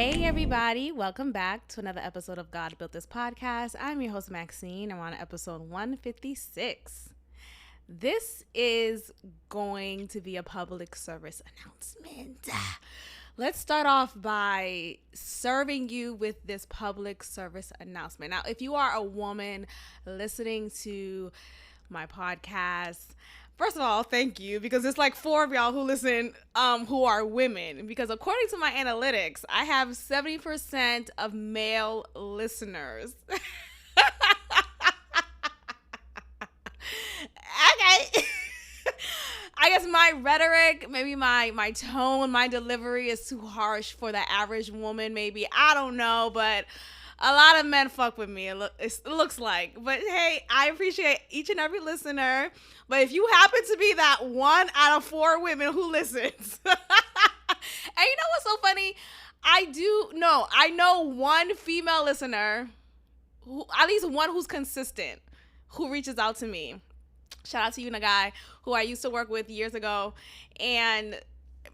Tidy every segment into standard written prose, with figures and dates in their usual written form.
Hey everybody, welcome back to another episode of God Built This Podcast. I'm your host Maxine. I'm on episode 156. This is going to be a public service announcement. Let's start off by serving you with this public service announcement. Now, if you are a woman listening to my podcast, first of all, thank you, because it's like 4 of y'all who listen who are women, because according to my analytics, I have 70% of male listeners. Okay. I guess my rhetoric, maybe my tone, my delivery is too harsh for the average woman, maybe. I don't know, but a lot of men fuck with me, it looks like. But hey, I appreciate each and every listener. But if you happen to be that 1 out of 4 women who listens, and you know what's so funny? I know one female listener, at least one who's consistent, who reaches out to me. Shout out to you, Nagai, who I used to work with years ago. And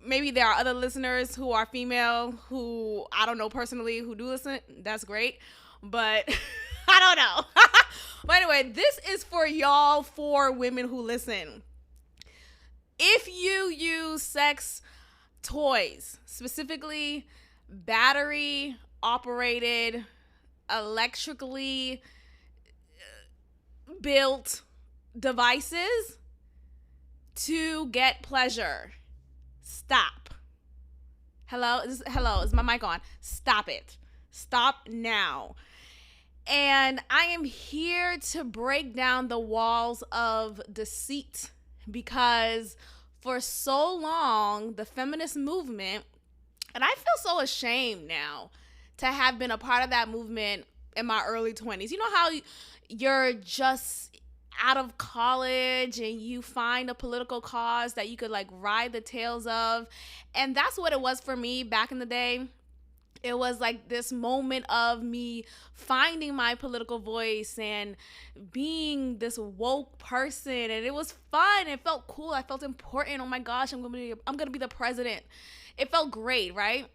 maybe there are other listeners who are female who I don't know personally who do listen. That's great. But I don't know. But anyway, this is for y'all, for women who listen. If you use sex toys, specifically battery operated, electrically built devices to get pleasure, stop. Hello, is my mic on? Stop it. Stop now. And I am here to break down the walls of deceit, because for so long, the feminist movement, and I feel so ashamed now to have been a part of that movement in my early 20s. You know how you're just out of college and you find a political cause that you could like ride the tails of, and that's what it was for me back in the day. It was like this moment of me finding my political voice and being this woke person, and it was fun. It felt cool. I felt important. Oh my gosh, I'm gonna be the president. It felt great, right?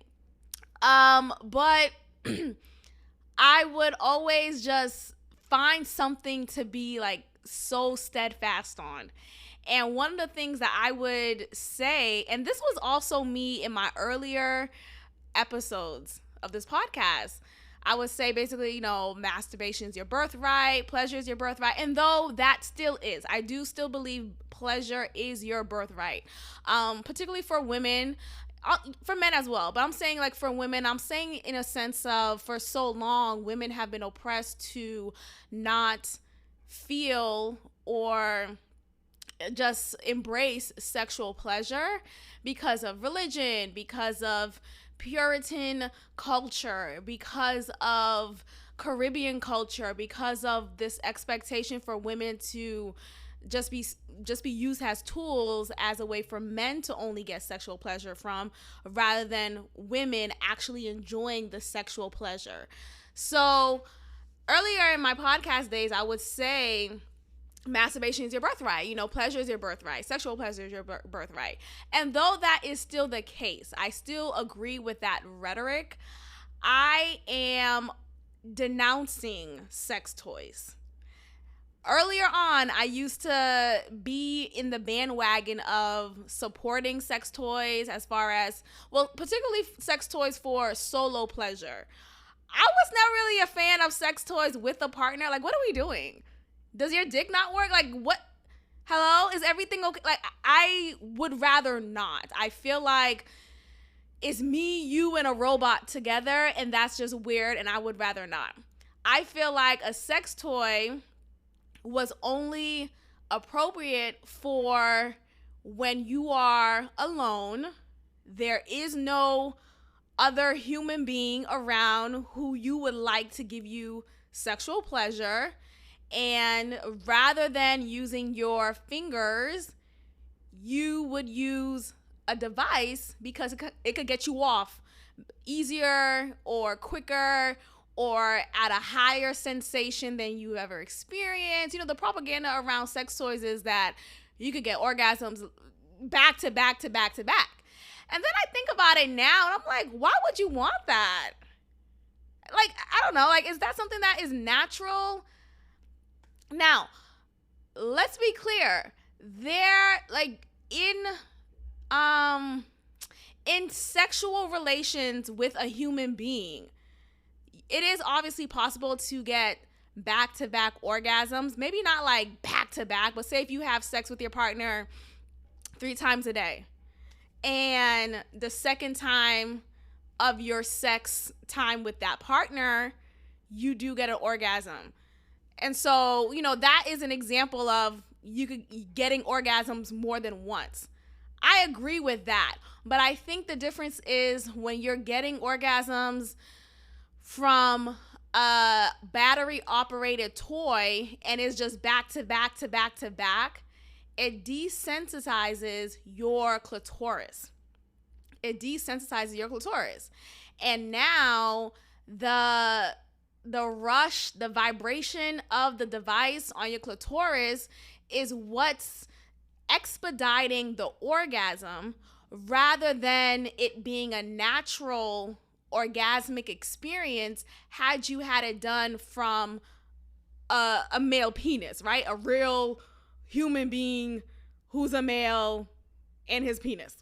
But I would always just find something to be like so steadfast on. And one of the things that I would say, and this was also me in my earlier episodes of this podcast, I would say basically, masturbation is your birthright, pleasure is your birthright. And though that still is, I do still believe pleasure is your birthright, particularly for women, for men as well. But I'm saying like for women, I'm saying in a sense of, for so long, women have been oppressed to not feel or just embrace sexual pleasure because of religion, because of Puritan culture, because of Caribbean culture, because of this expectation for women to just be used as tools, as a way for men to only get sexual pleasure from, rather than women actually enjoying the sexual pleasure. So earlier in my podcast days, I would say masturbation is your birthright. Pleasure is your birthright. Sexual pleasure is your birthright. And though that is still the case, I still agree with that rhetoric. I am denouncing sex toys. Earlier on, I used to be in the bandwagon of supporting sex toys, as far as, particularly sex toys for solo pleasure. I was not really a fan of sex toys with a partner. Like, what are we doing? Does your dick not work? Like, what? Hello? Is everything okay? Like, I would rather not. I feel like it's me, you, and a robot together, and that's just weird, and I would rather not. I feel like a sex toy was only appropriate for when you are alone. There is no other human being around who you would like to give you sexual pleasure. And rather than using your fingers, you would use a device, because it could get you off easier or quicker or at a higher sensation than you ever experienced. The propaganda around sex toys is that you could get orgasms back to back to back to back. And then I think about it now and I'm like, why would you want that? Like, I don't know. Like, is that something that is natural? Now, let's be clear. Like, in sexual relations with a human being, it is obviously possible to get back-to-back orgasms. Maybe not like back-to-back, but say if you have sex with your partner 3 times a day, and the second time of your sex time with that partner, you do get an orgasm. And so, that is an example of getting orgasms more than once. I agree with that. But I think the difference is when you're getting orgasms from a battery operated toy and it's just back to back to back to back, it desensitizes your clitoris. And now the rush, the vibration of the device on your clitoris is what's expediting the orgasm rather than it being a natural orgasmic experience had you had it done from a male penis, right? A real human being who's a male and his penis.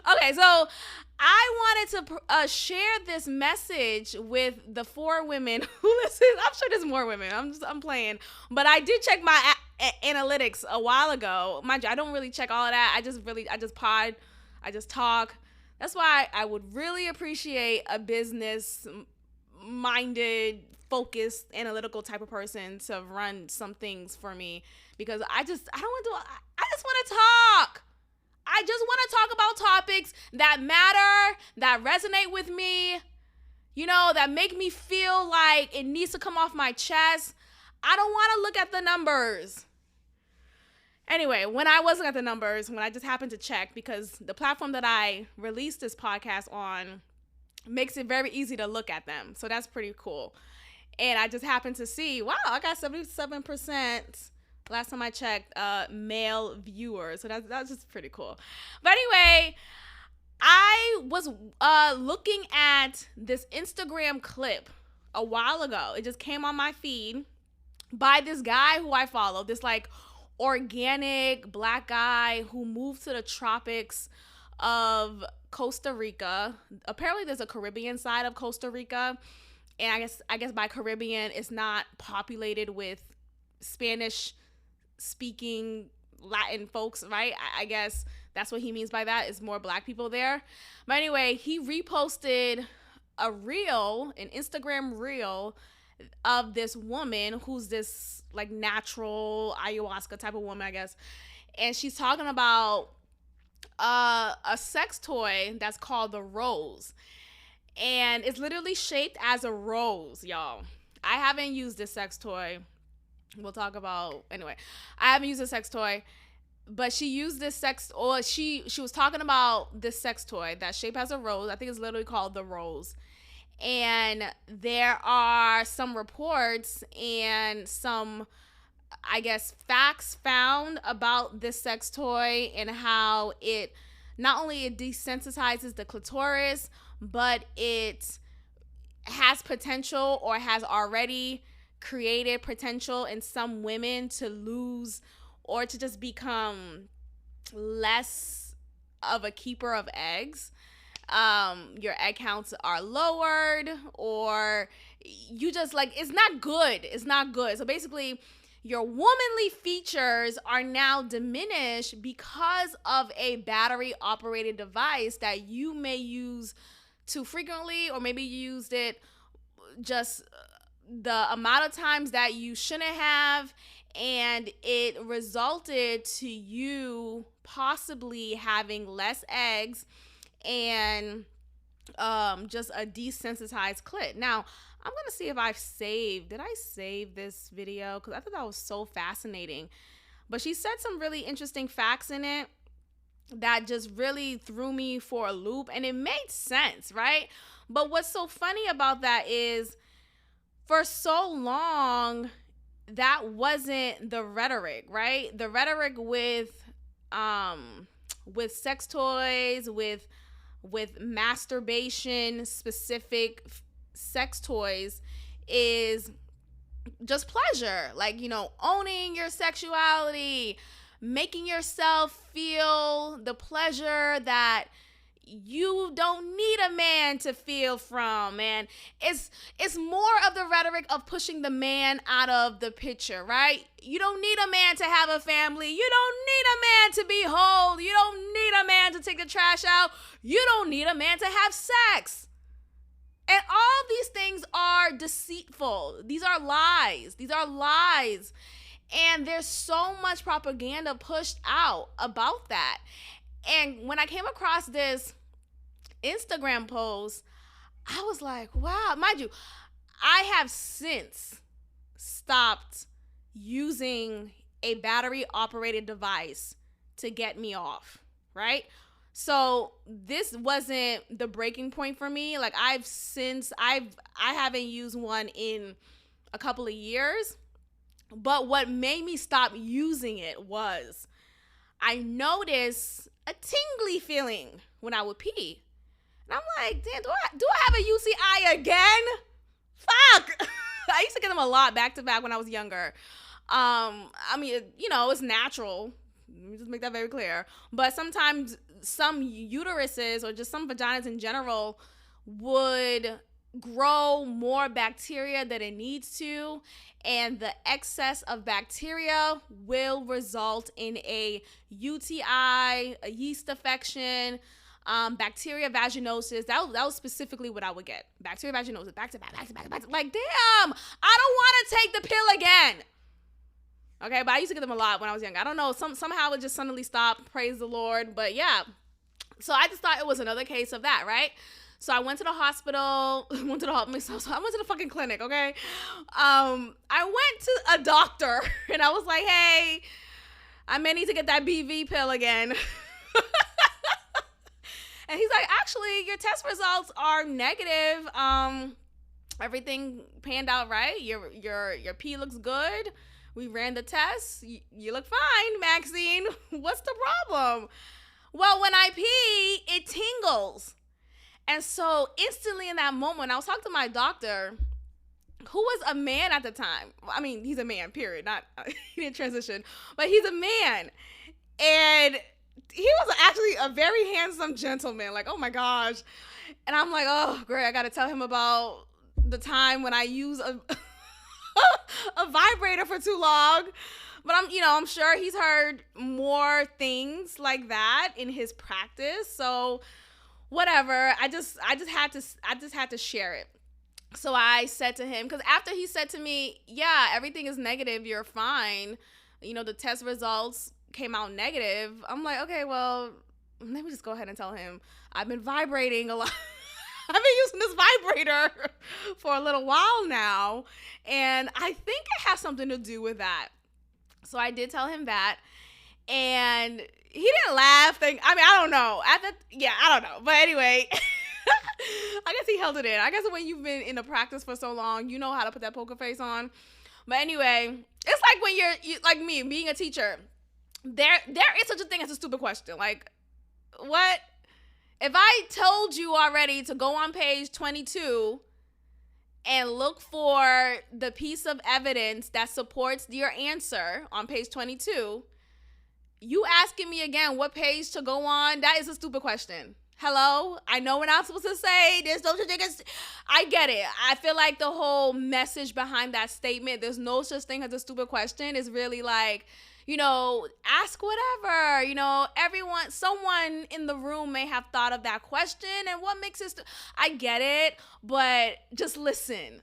Okay, so I wanted to share this message with the 4 women who listen. I'm sure there's more women. I'm playing, but I did check my analytics a while ago. Mind you, I don't really check all of that. I just pod, I just talk. That's why I would really appreciate a business-minded, focused, analytical type of person to run some things for me, because I just want to talk. I just want to talk about topics that matter, that resonate with me, that make me feel like it needs to come off my chest. I don't want to look at the numbers. Anyway, when I was looking at the numbers, when I just happened to check, because the platform that I released this podcast on makes it very easy to look at them. So that's pretty cool. And I just happened to see, wow, I got 77%. Last time I checked, male viewers. So that's just pretty cool. But anyway, I was looking at this Instagram clip a while ago. It just came on my feed by this guy who I follow, this like organic Black guy who moved to the tropics of Costa Rica. Apparently there's a Caribbean side of Costa Rica. And I guess by Caribbean, it's not populated with Spanish speaking Latin folks, right? I guess that's what he means by that, is more Black people there. But anyway, he reposted an Instagram reel of this woman who's this like natural ayahuasca type of woman, I guess. And she's talking about a sex toy that's called the rose. And it's literally shaped as a rose, y'all. I haven't used this sex toy. We'll talk about, anyway, I haven't used a sex toy, but she used this she was talking about this sex toy that's shaped as a rose. I think it's literally called the rose. And there are some reports and some, I guess, facts found about this sex toy and how it desensitizes the clitoris, but it has potential, or has already created potential in some women to lose or to just become less of a keeper of eggs. Your egg counts are lowered, or you just like, it's not good. So basically your womanly features are now diminished because of a battery operated device that you may use too frequently, or maybe you used it just the amount of times that you shouldn't have, and it resulted to you possibly having less eggs and just a desensitized clit. Now, I'm going to see if did I save this video? Because I thought that was so fascinating. But she said some really interesting facts in it that just really threw me for a loop, and it made sense, right? But what's so funny about that is, for so long, that wasn't the rhetoric, right? The rhetoric with with sex toys, with masturbation specific sex toys is just pleasure. Like, owning your sexuality, making yourself feel the pleasure that you don't need a man to feel from, man. It's more of the rhetoric of pushing the man out of the picture, right? You don't need a man to have a family. You don't need a man to be whole. You don't need a man to take the trash out. You don't need a man to have sex. And all these things are deceitful. These are lies. And there's so much propaganda pushed out about that. And when I came across this Instagram post, I was like, wow. Mind you, I have since stopped using a battery-operated device to get me off, right? So this wasn't the breaking point for me. Like I haven't used one in a couple of years. But what made me stop using it was I noticed a tingly feeling when I would pee. And I'm like, damn, do I have a UCI again? Fuck. I used to get them a lot back to back when I was younger. I mean, it's natural. Let me just make that very clear. But sometimes some uteruses or just some vaginas in general would grow more bacteria than it needs to, and the excess of bacteria will result in a UTI, a yeast infection, bacteria vaginosis. That was specifically what I would get. Bacteria vaginosis, back to back. Like, damn, I don't want to take the pill again. Okay, but I used to get them a lot when I was young. I don't know, somehow it just suddenly stopped. Praise the Lord. But yeah, so I just thought it was another case of that, right? So I went to the hospital, I went to the fucking clinic, okay? I went to a doctor and I was like, hey, I may need to get that BV pill again. And he's like, actually, your test results are negative. Everything panned out right. Your pee looks good. We ran the tests. You look fine, Maxine. What's the problem? Well, when I pee, it tingles. And so instantly in that moment, I was talking to my doctor, who was a man at the time. I mean, he's a man, period. Not he didn't transition, but he's a man. And he was actually a very handsome gentleman. Like, oh my gosh. And I'm like, oh, great. I got to tell him about the time when I use a vibrator for too long. But I'm sure he's heard more things like that in his practice. So whatever, I just had to share it. So I said to him, because after he said to me, yeah, everything is negative, you're fine, the test results came out negative. I'm like, okay, well, let me just go ahead and tell him I've been vibrating a lot. I've been using this vibrator for a little while now, and I think it has something to do with that. So I did tell him that, and he didn't laugh. I don't know. I don't know. But anyway, I guess he held it in. I guess when you've been in the practice for so long, you know how to put that poker face on. But anyway, it's like when you're like me, being a teacher, there is such a thing as a stupid question. Like, what? If I told you already to go on page 22 and look for the piece of evidence that supports your answer on page 22, you asking me again what page to go on, that is a stupid question. Hello? I know we're not supposed to say there's no such thing as... I get it. I feel like the whole message behind that statement, there's no such thing as a stupid question, is really like, ask whatever. Someone in the room may have thought of that question, and what makes it... I get it, but just listen.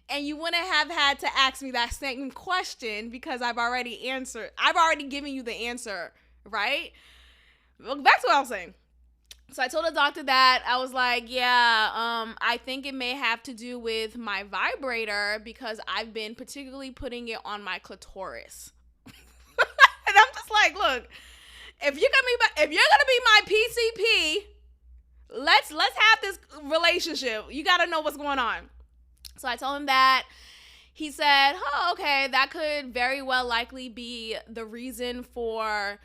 And you wouldn't have had to ask me that same question because I've already given you the answer, right? Well, back to what I was saying. So I told the doctor that. I was like, I think it may have to do with my vibrator because I've been particularly putting it on my clitoris. And I'm just like, look, if you're gonna be my PCP, let's have this relationship. You gotta know what's going on. So I told him that. He said, oh, okay, that could very well likely be the reason for,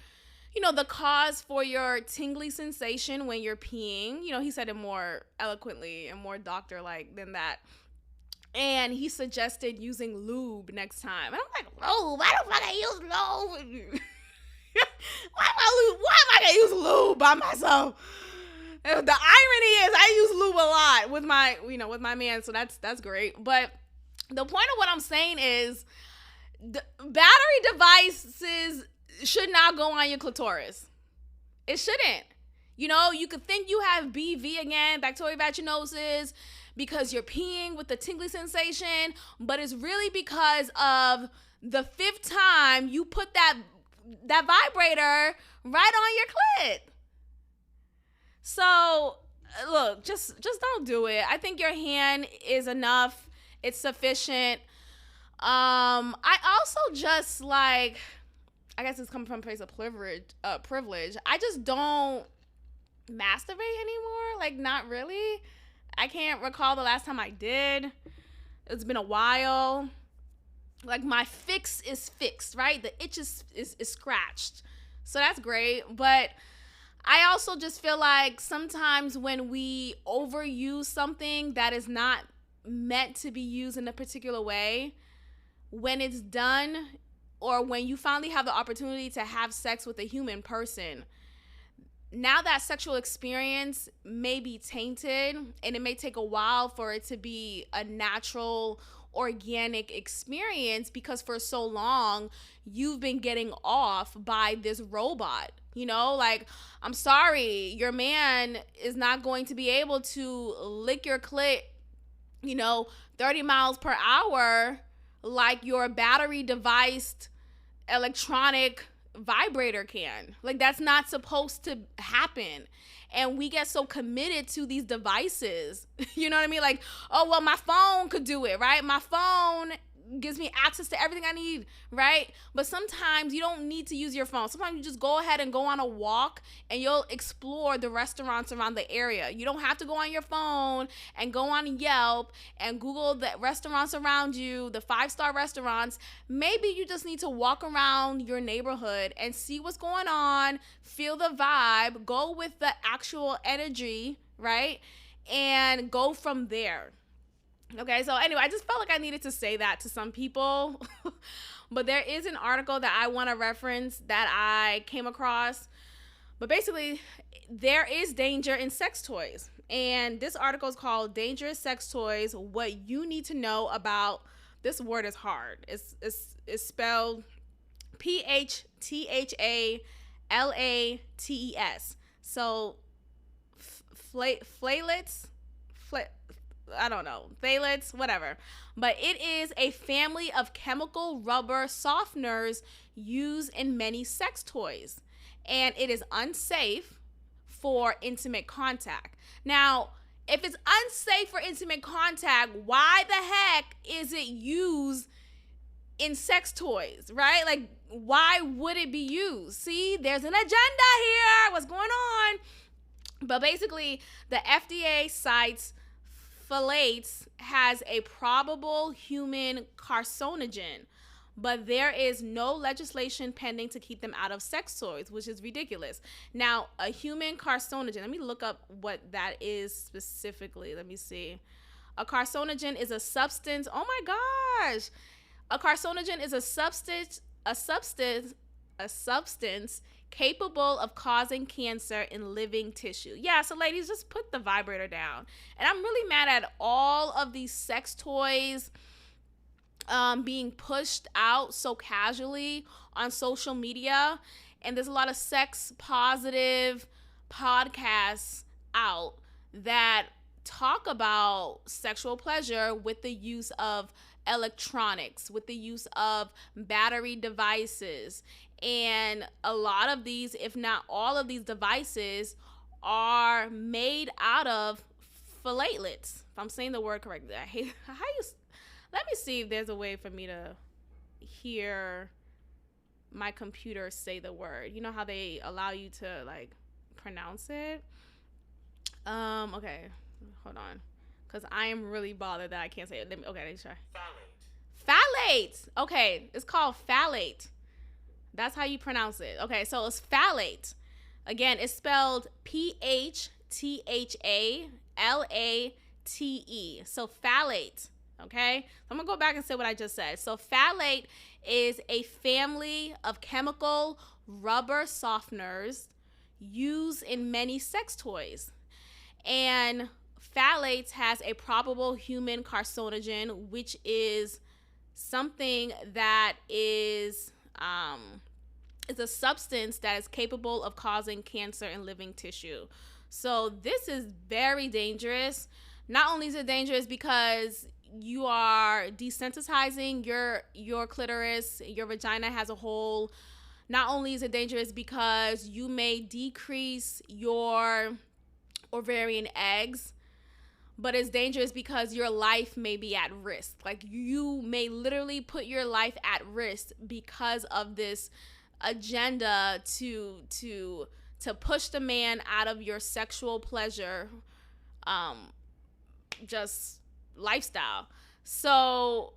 the cause for your tingly sensation when you're peeing. He said it more eloquently and more doctor-like than that. And he suggested using lube next time. And I'm like, lube? I don't fucking use lube. Why am I gonna use lube by myself? The irony is I use lube a lot with my man, so that's great. But the point of what I'm saying is the battery devices should not go on your clitoris. It shouldn't. You could think you have BV again, bacterial vaginosis, because you're peeing with the tingly sensation, but it's really because of the 5th time you put that vibrator right on your clit. So, look, just don't do it. I think your hand is enough. It's sufficient. I also just I guess it's coming from a place of privilege. I just don't masturbate anymore. Not really. I can't recall the last time I did. It's been a while. My fix is fixed, right? The itch is scratched. So that's great. But I also just feel like sometimes when we overuse something that is not meant to be used in a particular way, when it's done, or when you finally have the opportunity to have sex with a human person, now that sexual experience may be tainted, and it may take a while for it to be a natural, organic experience, because for so long you've been getting off by this robot. I'm sorry, your man is not going to be able to lick your clit 30 miles per hour like your battery deviced electronic vibrator can. That's not supposed to happen. And we get so committed to these devices. You know what I mean? Oh, well, my phone could do it, right? My phone gives me access to everything I need, right? But sometimes you don't need to use your phone. Sometimes you just go ahead and go on a walk and you'll explore the restaurants around the area. You don't have to go on your phone and go on Yelp and Google the restaurants around you, the 5-star restaurants. Maybe you just need to walk around your neighborhood and see what's going on, feel the vibe, go with the actual energy, right? And go from there. Okay, so anyway, I just felt like I needed to say that to some people. But there is an article that I want to reference that I came across. But basically, there is danger in sex toys. And this article is called Dangerous Sex Toys, What You Need to Know About. This word is hard. It's spelled PHTHALATES. So, phthalates, I don't know, phthalates, whatever. But it is a family of chemical rubber softeners used in many sex toys. And it is unsafe for intimate contact. Now, if it's unsafe for intimate contact, why the heck is it used in sex toys, right? Why would it be used? See, there's an agenda here. What's going on? But basically, the FDA cites phthalates has a probable human carcinogen, but there is no legislation pending to keep them out of sex toys, which is ridiculous. Now, a human carcinogen, let me look up what that is specifically. Let me see. A carcinogen is a substance. Oh my gosh. A carcinogen is a substance capable of causing cancer in living tissue. Yeah, so ladies, just put the vibrator down. And I'm really mad at all of these sex toys being pushed out so casually on social media. And there's a lot of sex positive podcasts out that talk about sexual pleasure with the use of electronics, with the use of battery devices. And a lot of these, if not all of these devices, are made out of phthalates. If I'm saying the word correctly. I hate how you. Let me see if there's a way for me to hear my computer say the word. You know how they allow you to pronounce it? Okay, hold on, because I am really bothered that I can't say it. Let me try. Phthalate. Okay, it's called phthalate. That's how you pronounce it. Okay, so it's phthalate. Again, it's spelled PHTHALATE. So phthalate. Okay, so I'm gonna go back and say what I just said. So phthalate is a family of chemical rubber softeners used in many sex toys. And phthalates has a probable human carcinogen, which is something that is a substance that is capable of causing cancer in living tissue. So this is very dangerous. Not only is it dangerous because you are desensitizing your clitoris, your vagina as a whole. Not only is it dangerous because you may decrease your ovarian eggs, but it's dangerous because your life may be at risk. Like, you may literally put your life at risk because of this agenda to push the man out of your sexual pleasure just lifestyle. So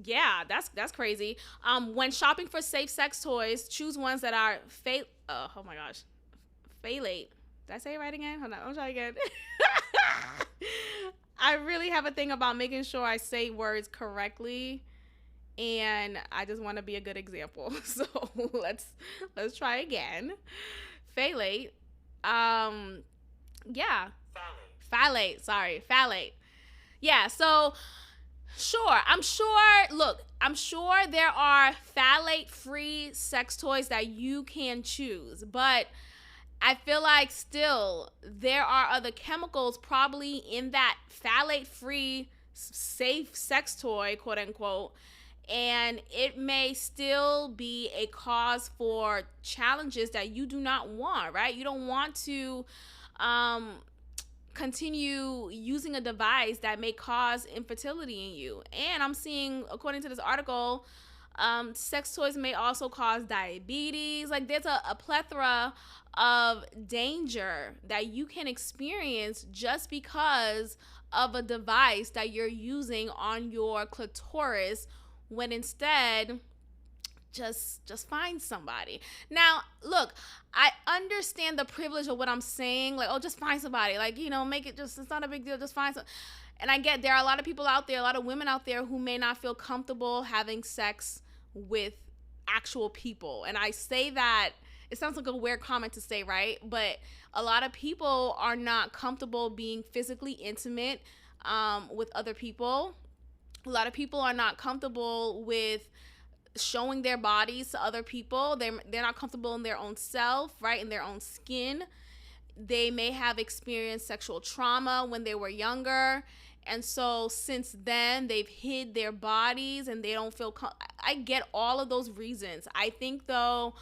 yeah, that's crazy. When shopping for safe sex toys, choose ones that are oh my gosh, phthalate. Did I say it right again? Hold on, I'll try again. I really have a thing about making sure I say words correctly, and I just want to be a good example. So let's try again. Phthalate. Yeah. Phthalate. Sorry, phthalate. Yeah. So I'm sure there are phthalate-free sex toys that you can choose, but I feel like still there are other chemicals probably in that phthalate-free safe sex toy, quote unquote, and it may still be a cause for challenges that you do not want, right? You don't want to continue using a device that may cause infertility in you. And I'm seeing, according to this article, sex toys may also cause diabetes. Like, there's a plethora of danger that you can experience just because of a device that you're using on your clitoris, when instead just find somebody. Now, look, I understand the privilege of what I'm saying. Like, oh, just find somebody. Like, make it just, it's not a big deal. Just find some. And I get there are a lot of people out there, a lot of women out there who may not feel comfortable having sex with actual people. And I say that, it sounds like a weird comment to say, right? But a lot of people are not comfortable being physically intimate with other people. A lot of people are not comfortable with showing their bodies to other people. They're not comfortable in their own self, right? In their own skin. They may have experienced sexual trauma when they were younger. And so since then, they've hid their bodies and they don't feel I get all of those reasons. I think though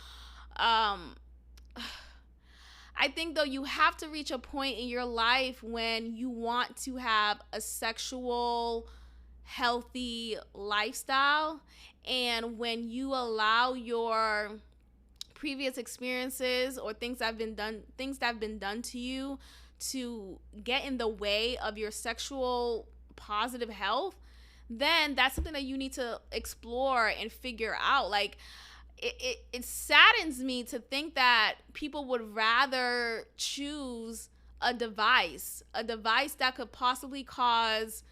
you have to reach a point in your life when you want to have a sexual, healthy lifestyle, and when you allow your previous experiences or things that have been done to you to get in the way of your sexual positive health, then that's something that you need to explore and figure out. Like, it saddens me to think that people would rather choose a device that could possibly cause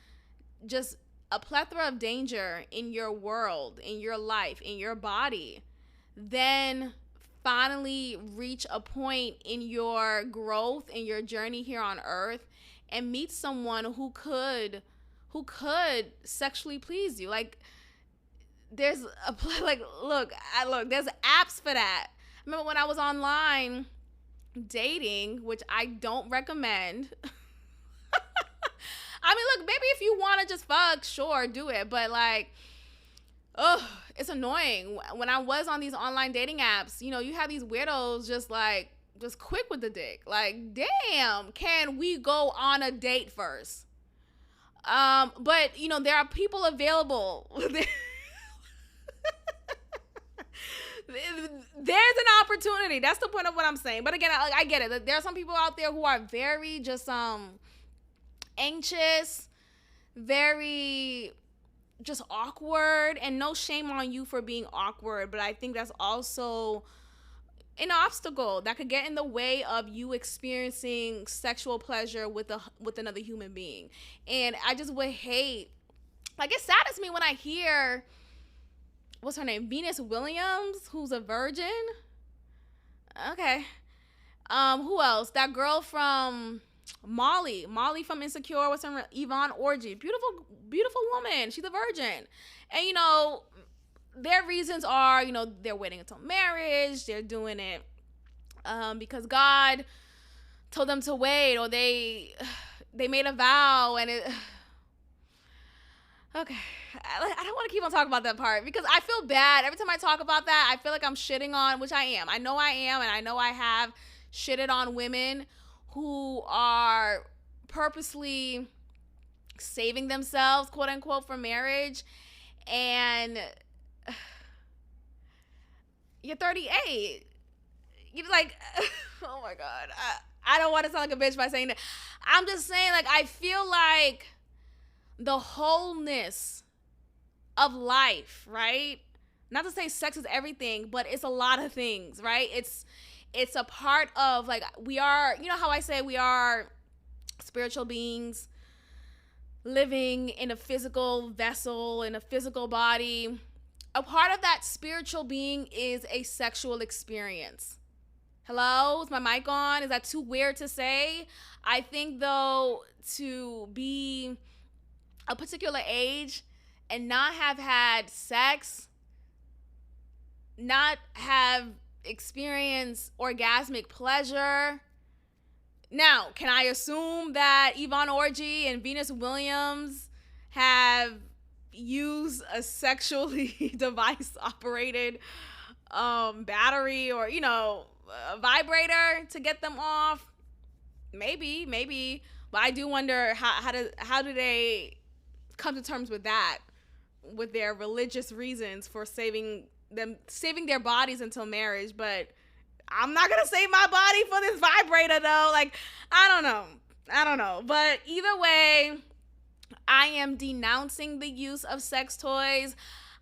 just a plethora of danger in your world, in your life, in your body, than finally reach a point in your growth, in your journey here on earth, and meet someone who could sexually please you. Like, there's look, there's apps for that. I remember when I was online dating, which I don't recommend. I mean, look, maybe if you want to just fuck, sure, do it. But like, it's annoying. When I was on these online dating apps, you have these weirdos just quick with the dick. Like, damn, can we go on a date first? But there are people available. There's an opportunity. That's the point of what I'm saying. But again, I get it. There are some people out there who are very just anxious, very just awkward, and no shame on you for being awkward, but I think that's also an obstacle that could get in the way of you experiencing sexual pleasure with another human being. And I just would hate, like, it saddens me when I hear, what's her name, Venus Williams, who's a virgin. Okay. Who else? That girl from Molly from Insecure. What's her name? Yvonne Orji. Beautiful woman. She's a virgin. And, you know, their reasons are, you know, they're waiting until marriage. They're doing it because God told them to wait, or they made a vow, and it. Okay, I don't want to keep on talking about that part because I feel bad every time I talk about that. I feel like I'm shitting on, which I am. I know I am, and I know I have shitted on women who are purposely saving themselves, quote unquote, for marriage, and you're 38. You're like, oh my God. I don't want to sound like a bitch by saying that. I'm just saying, like, I feel like the wholeness of life, right? Not to say sex is everything, but it's a lot of things, right? It's a part of, like, we are, you know how I say we are spiritual beings living in a physical vessel, in a physical body. A part of that spiritual being is a sexual experience. Hello? Is my mic on? Is that too weird to say? I think, though, to be a particular age and not have had sex, not have experienced orgasmic pleasure. Now, can I assume that Yvonne Orji and Venus Williams have used a sexually device-operated battery or, you know, a vibrator to get them off? Maybe. But I do wonder how do they come to terms with that, with their religious reasons for saving their bodies until marriage. But I'm not gonna save my body for this vibrator, though. Like, I don't know. But either way, I am denouncing the use of sex toys.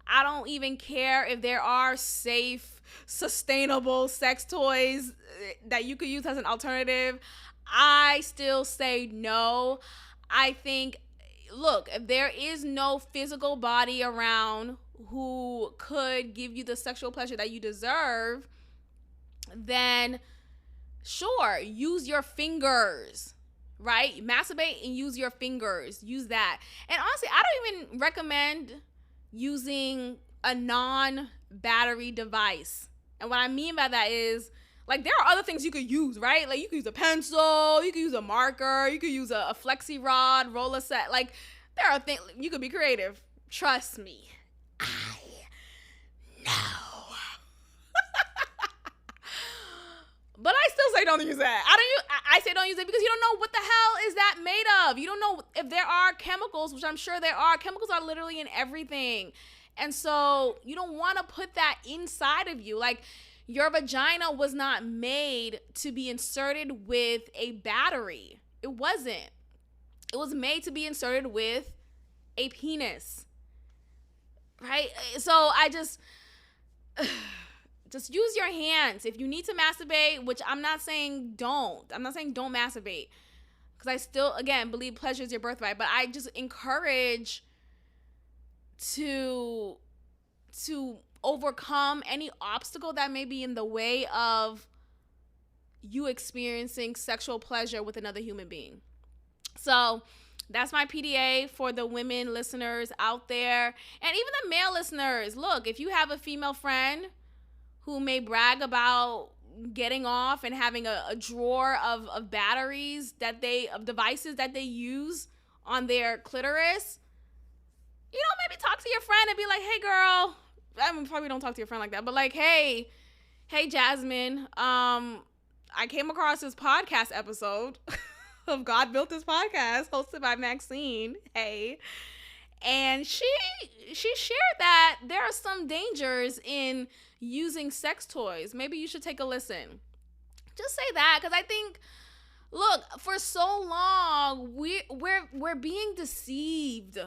I don't even care if there are safe, sustainable sex toys that you could use as an alternative. I still say no. I think, look, if there is no physical body around who could give you the sexual pleasure that you deserve, then sure, use your fingers, right? Masturbate and use your fingers. Use that. And honestly, I don't even recommend using a non-battery device. And what I mean by that is, like, there are other things you could use, right? Like, you could use a pencil, you could use a marker, you could use a flexi rod, roller set. Like, there are things, you could be creative. Trust me. I know. But I still say don't use that. I say don't use it because you don't know what the hell is that made of. You don't know if there are chemicals, which I'm sure there are. Chemicals are literally in everything. And so you don't want to put that inside of you. Like, your vagina was not made to be inserted with a battery. It wasn't. It was made to be inserted with a penis. Right? So I just use your hands. If you need to masturbate, which I'm not saying don't. I'm not saying don't masturbate. Because I still, again, believe pleasure is your birthright. But I just encourage to overcome any obstacle that may be in the way of you experiencing sexual pleasure with another human being. So that's my PDA for the women listeners out there. And even the male listeners. Look, if you have a female friend who may brag about getting off and having a drawer of batteries of devices that they use on their clitoris, you know, maybe talk to your friend and be like, hey girl, I mean, probably don't talk to your friend like that, but like, hey Jasmine, I came across this podcast episode of God Built This Podcast hosted by Maxine. Hey. And she shared that there are some dangers in using sex toys. Maybe you should take a listen. Just say that, because I think, look, for so long we're being deceived.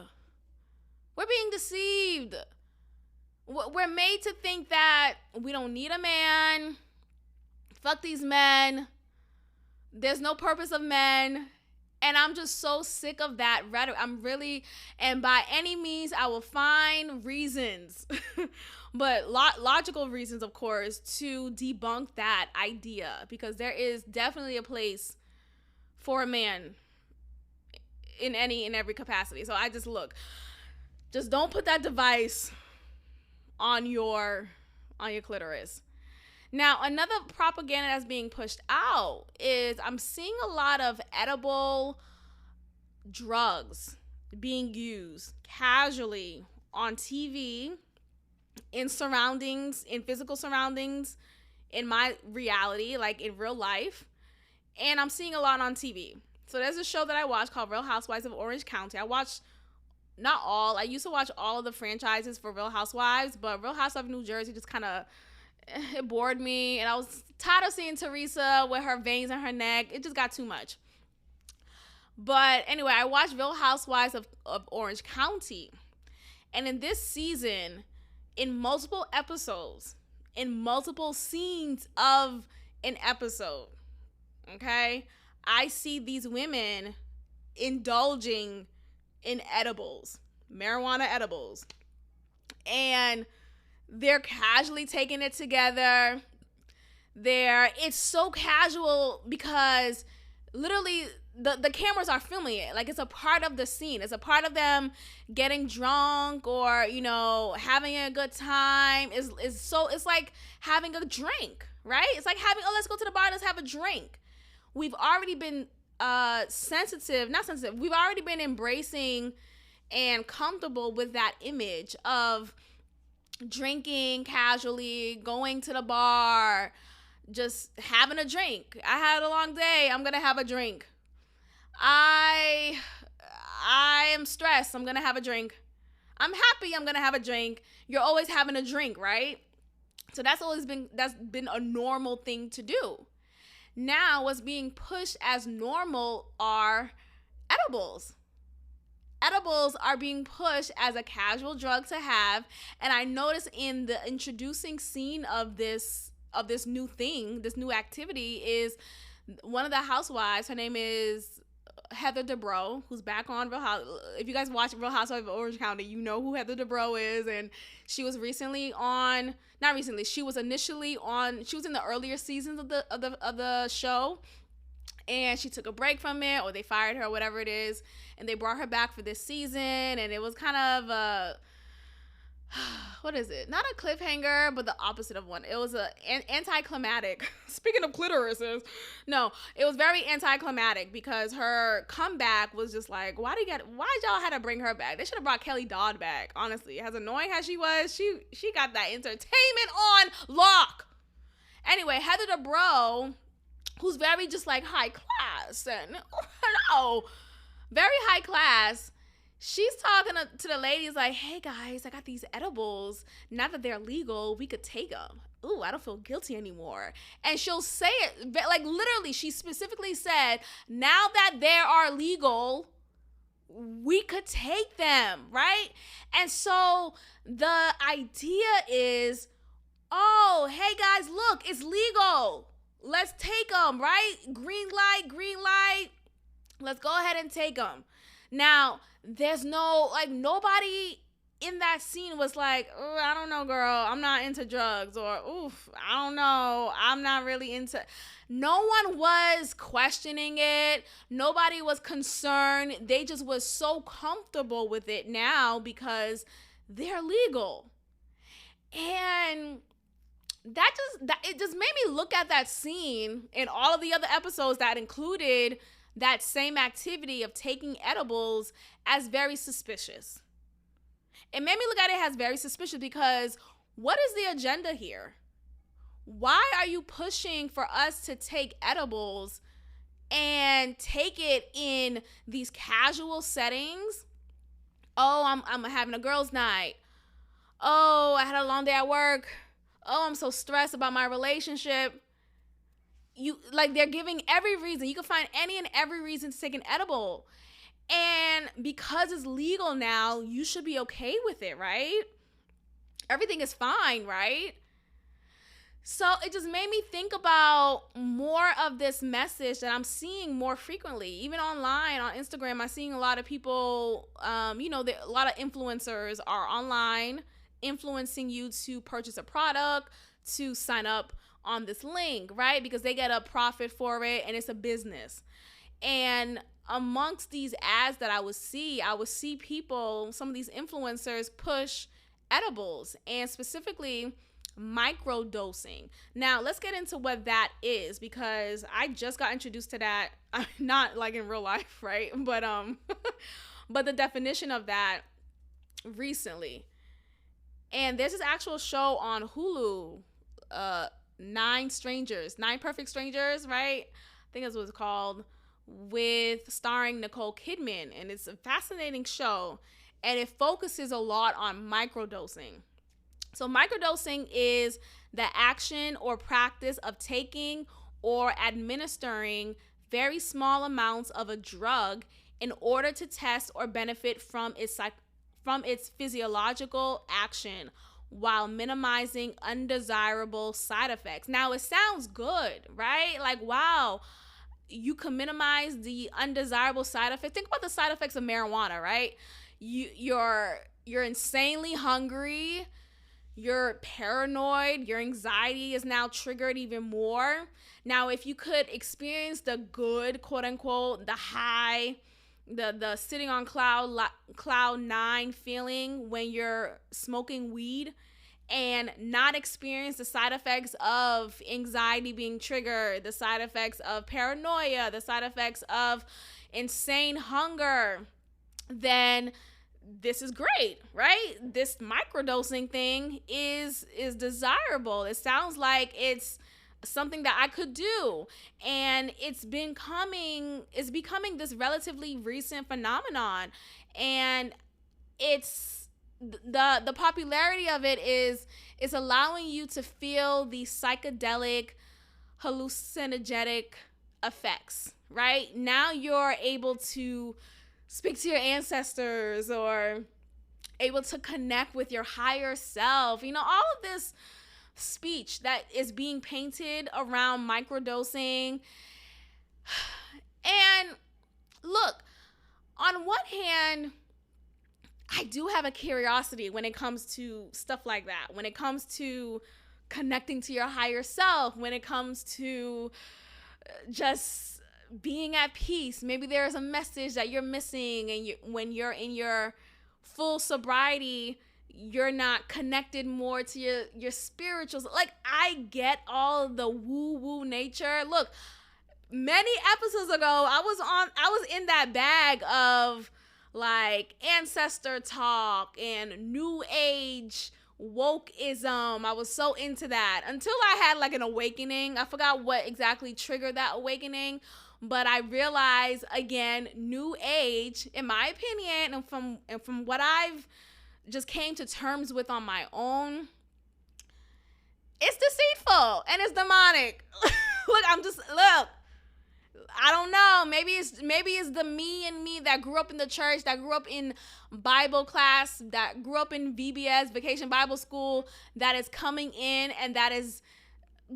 We're being deceived. We're made to think that we don't need a man. Fuck these men. There's no purpose of men. And I'm just so sick of that rhetoric. And by any means, I will find reasons, but logical reasons, of course, to debunk that idea, because there is definitely a place for a man in every capacity. So I just don't put that device on your clitoris. Now, another propaganda that's being pushed out is I'm seeing a lot of edible drugs being used casually on TV, in physical surroundings, in my reality, like in real life. And I'm seeing a lot on TV. So there's a show that I watch called Real Housewives of Orange County. I used to watch all of the franchises for Real Housewives, but Real Housewives of New Jersey just kind of, it bored me, and I was tired of seeing Teresa with her veins in her neck. It just got too much. But anyway, I watched Real Housewives of Orange County, and in this season, in multiple episodes, in multiple scenes of an episode, okay, I see these women indulging in edibles, marijuana edibles, and they're casually taking it together. It's so casual because literally the cameras are filming it. Like, it's a part of the scene. It's a part of them getting drunk or, having a good time. It's like having a drink, right? It's like let's go to the bar, let's have a drink. We've already been not sensitive. We've already been embracing and comfortable with that image of drinking casually, going to the bar, just having a drink. I had a long day, I'm gonna have a drink. I am stressed, I'm gonna have a drink. I'm happy, I'm gonna have a drink. You're always having a drink, right? So that's been a normal thing to do. Now what's being pushed as normal are edibles. Edibles are being pushed as a casual drug to have. And I noticed in the introducing scene of this new thing, this new activity, is one of the housewives. Her name is Heather Dubrow, who's back on Real House. If you guys watch Real Housewives of Orange County, you know who Heather Dubrow is. And she was she was initially on, she was in the earlier seasons of the show. And she took a break from it, or they fired her, or whatever it is, and they brought her back for this season. And it was kind of what is it? Not a cliffhanger, but the opposite of one. It was an anticlimactic. Speaking of clitorises, no, it was very anticlimactic because her comeback was just like, why y'all had to bring her back? They should have brought Kelly Dodd back. Honestly, as annoying as she was, she got that entertainment on lock. Anyway, Heather Dubrow, who's very just like high class and very high class. She's talking to the ladies like, hey guys, I got these edibles. Now that they're legal, we could take them. Ooh, I don't feel guilty anymore. And she'll say it like literally, she specifically said, now that they are legal, we could take them, right? And so the idea is, oh, hey guys, look, it's legal. Let's take them, right? Green light. Let's go ahead and take them. Now, there's nobody in that scene was like, oh, I don't know, girl, I'm not into drugs, or, oof, I don't know, I'm not really into. No one was questioning it. Nobody was concerned. They just was so comfortable with it now because they're legal. And it just made me look at that scene and all of the other episodes that included that same activity of taking edibles as very suspicious. It made me look at it as very suspicious because what is the agenda here? Why are you pushing for us to take edibles and take it in these casual settings? Oh, I'm having a girls' night. Oh, I had a long day at work. Oh, I'm so stressed about my relationship. They're giving every reason. You can find any and every reason to take an edible. And because it's legal now, you should be okay with it, right? Everything is fine, right? So it just made me think about more of this message that I'm seeing more frequently, even online on Instagram. I'm seeing a lot of people, a lot of influencers are online influencing you to purchase a product, to sign up on this link, right? Because they get a profit for it and it's a business. And amongst these ads that I would see people, some of these influencers push edibles, and specifically microdosing. Now, let's get into what that is, because I just got introduced to that, not like in real life, right? But but the definition of that recently. And there's this actual show on Hulu, Nine Perfect Strangers, right? I think that's what it's called, with starring Nicole Kidman, and it's a fascinating show, and it focuses a lot on microdosing. So microdosing is the action or practice of taking or administering very small amounts of a drug in order to test or benefit from its physiological action while minimizing undesirable side effects. Now, it sounds good, right? Like, wow, you can minimize the undesirable side effects. Think about the side effects of marijuana, right? You're insanely hungry. You're paranoid. Your anxiety is now triggered even more. Now, if you could experience the good, quote unquote, the high, the sitting on cloud nine feeling when you're smoking weed, and not experience the side effects of anxiety being triggered, the side effects of paranoia, the side effects of insane hunger, then this is great, right? This microdosing thing is desirable. It sounds like it's something that I could do, and it's becoming this relatively recent phenomenon, and it's the popularity of it is allowing you to feel the psychedelic hallucinogenic effects, right? Now you're able to speak to your ancestors, or able to connect with your higher self. All of this speech that is being painted around microdosing. And look, on one hand, I do have a curiosity when it comes to stuff like that, when it comes to connecting to your higher self, when it comes to just being at peace. Maybe there's a message that you're missing, and when you're in your full sobriety, you're not connected more to your spirituals. Like, I get all the woo-woo nature. Look, many episodes ago, I was in that bag of like ancestor talk and new age wokeism. I was so into that until I had like an awakening. I forgot what exactly triggered that awakening, but I realized, again, new age, in my opinion, and from what I've just came to terms with on my own, it's deceitful and it's demonic. Look, I don't know. Maybe it's the me and me that grew up in the church, that grew up in Bible class, that grew up in VBS, Vacation Bible School, that is coming in and that is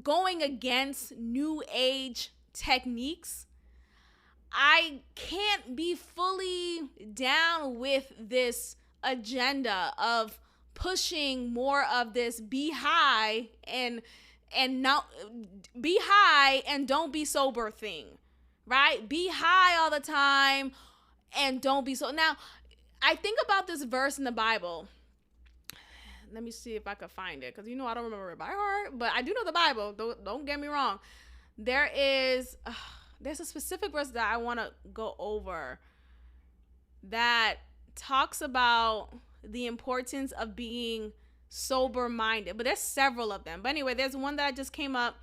going against new age techniques. I can't be fully down with this agenda of pushing more of this be high and not be high and don't be sober thing, right? Be high all the time and don't be so. Now, I think about this verse in the Bible. Let me see if I could find it, because I don't remember it by heart, but I do know the Bible. Don't get me wrong. There's a specific verse that I want to go over that talks about the importance of being sober-minded, but there's several of them. But anyway, there's one that just came up,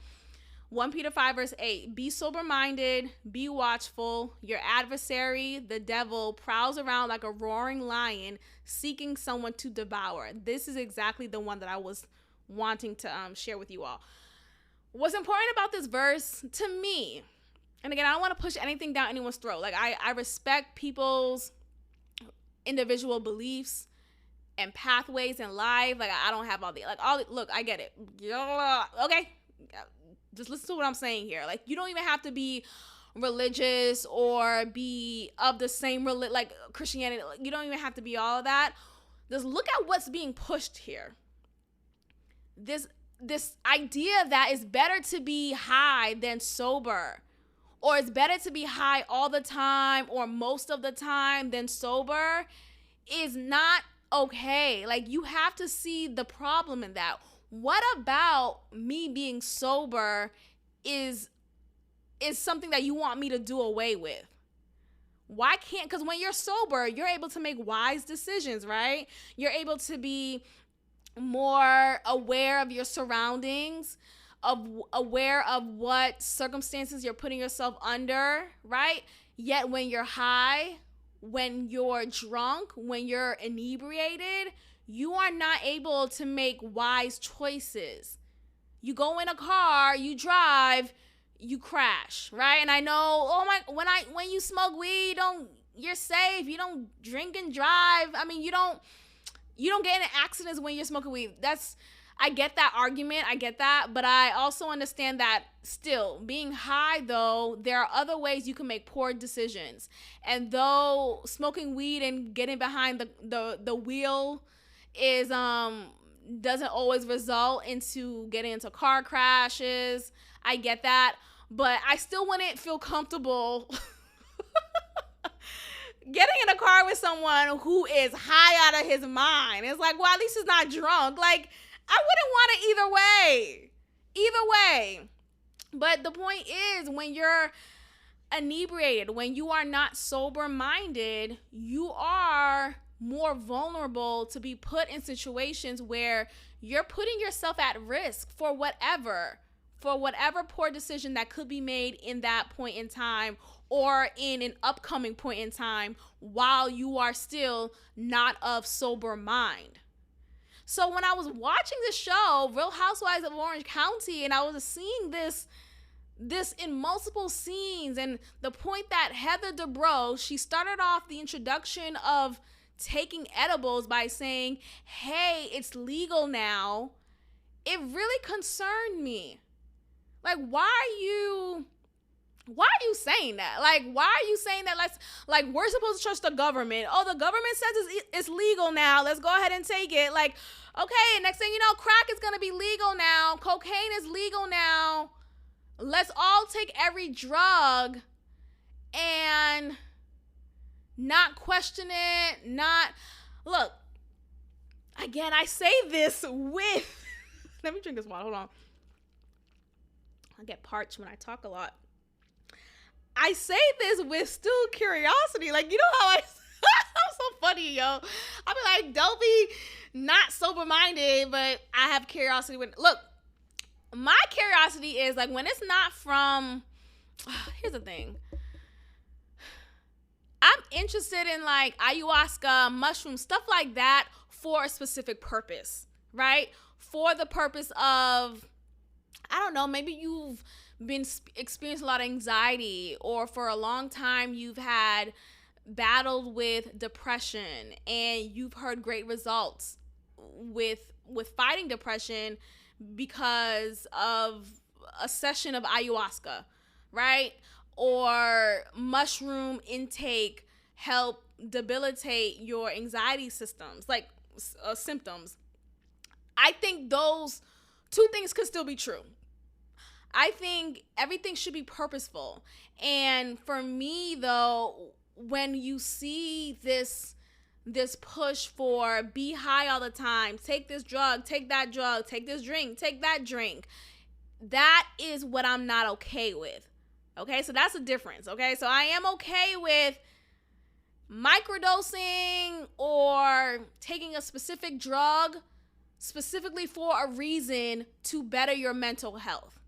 1 Peter 5 verse 8. Be sober-minded, be watchful. Your adversary, the devil, prowls around like a roaring lion, seeking someone to devour. This is exactly the one that I was wanting to share with you all. What's important about this verse to me And again, I don't want to push anything down anyone's throat. Like, I respect people's individual beliefs and pathways in life. Like, I don't have look, I get it. Okay. Just listen to what I'm saying here. Like, you don't even have to be religious or be of the same like Christianity. You don't even have to be all of that. Just look at what's being pushed here. This idea that it's better to be high than sober, or it's better to be high all the time or most of the time than sober, is not okay. Like, you have to see the problem in that. What about me being sober is something that you want me to do away with? Why can't, because when you're sober, you're able to make wise decisions, right? You're able to be more aware of your surroundings, aware of what circumstances you're putting yourself under, right? Yet when you're high, when you're drunk, when you're inebriated, you are not able to make wise choices. You go in a car, you drive, you crash, right? And I know, when you smoke weed, you're safe. You don't drink and drive. I mean, you don't get in accidents when you're smoking weed. I get that argument. I get that. But I also understand that still, being high, though, there are other ways you can make poor decisions. And though smoking weed and getting behind the wheel is doesn't always result into getting into car crashes, I get that. But I still wouldn't feel comfortable getting in a car with someone who is high out of his mind. It's like, well, at least he's not drunk. Like, I wouldn't want it either way. But the point is, when you're inebriated, when you are not sober-minded, you are more vulnerable to be put in situations where you're putting yourself at risk for whatever poor decision that could be made in that point in time or in an upcoming point in time while you are still not of sober mind. So when I was watching this show, Real Housewives of Orange County, and I was seeing this in multiple scenes, and the point that Heather Dubrow, she started off the introduction of taking edibles by saying, hey, it's legal now. It really concerned me. Like, why are you saying that? Like, why are you saying that? Like, we're supposed to trust the government. Oh, the government says it's legal now. Let's go ahead and take it. Like, okay, next thing you know, crack is going to be legal now. Cocaine is legal now. Let's all take every drug and not question it. Look, again, I say this with, let me drink this water. Hold on. I get parched when I talk a lot. I say this with still curiosity. Like, you know how I'm so funny, yo. I'll be like, don't be not sober-minded, but I have curiosity. Look, my curiosity is, like, when it's not from, here's the thing. I'm interested in, like, ayahuasca, mushrooms, stuff like that for a specific purpose, right? For the purpose of, I don't know, maybe you've been experienced a lot of anxiety, or for a long time you've had battled with depression and you've heard great results with fighting depression because of a session of ayahuasca, right? Or mushroom intake help debilitate your anxiety symptoms. I think those two things could still be true. I think everything should be purposeful. And for me, though, when you see this push for be high all the time, take this drug, take that drug, take this drink, take that drink, that is what I'm not okay with. Okay, so that's the difference. Okay, so I am okay with microdosing or taking a specific drug specifically for a reason to better your mental health.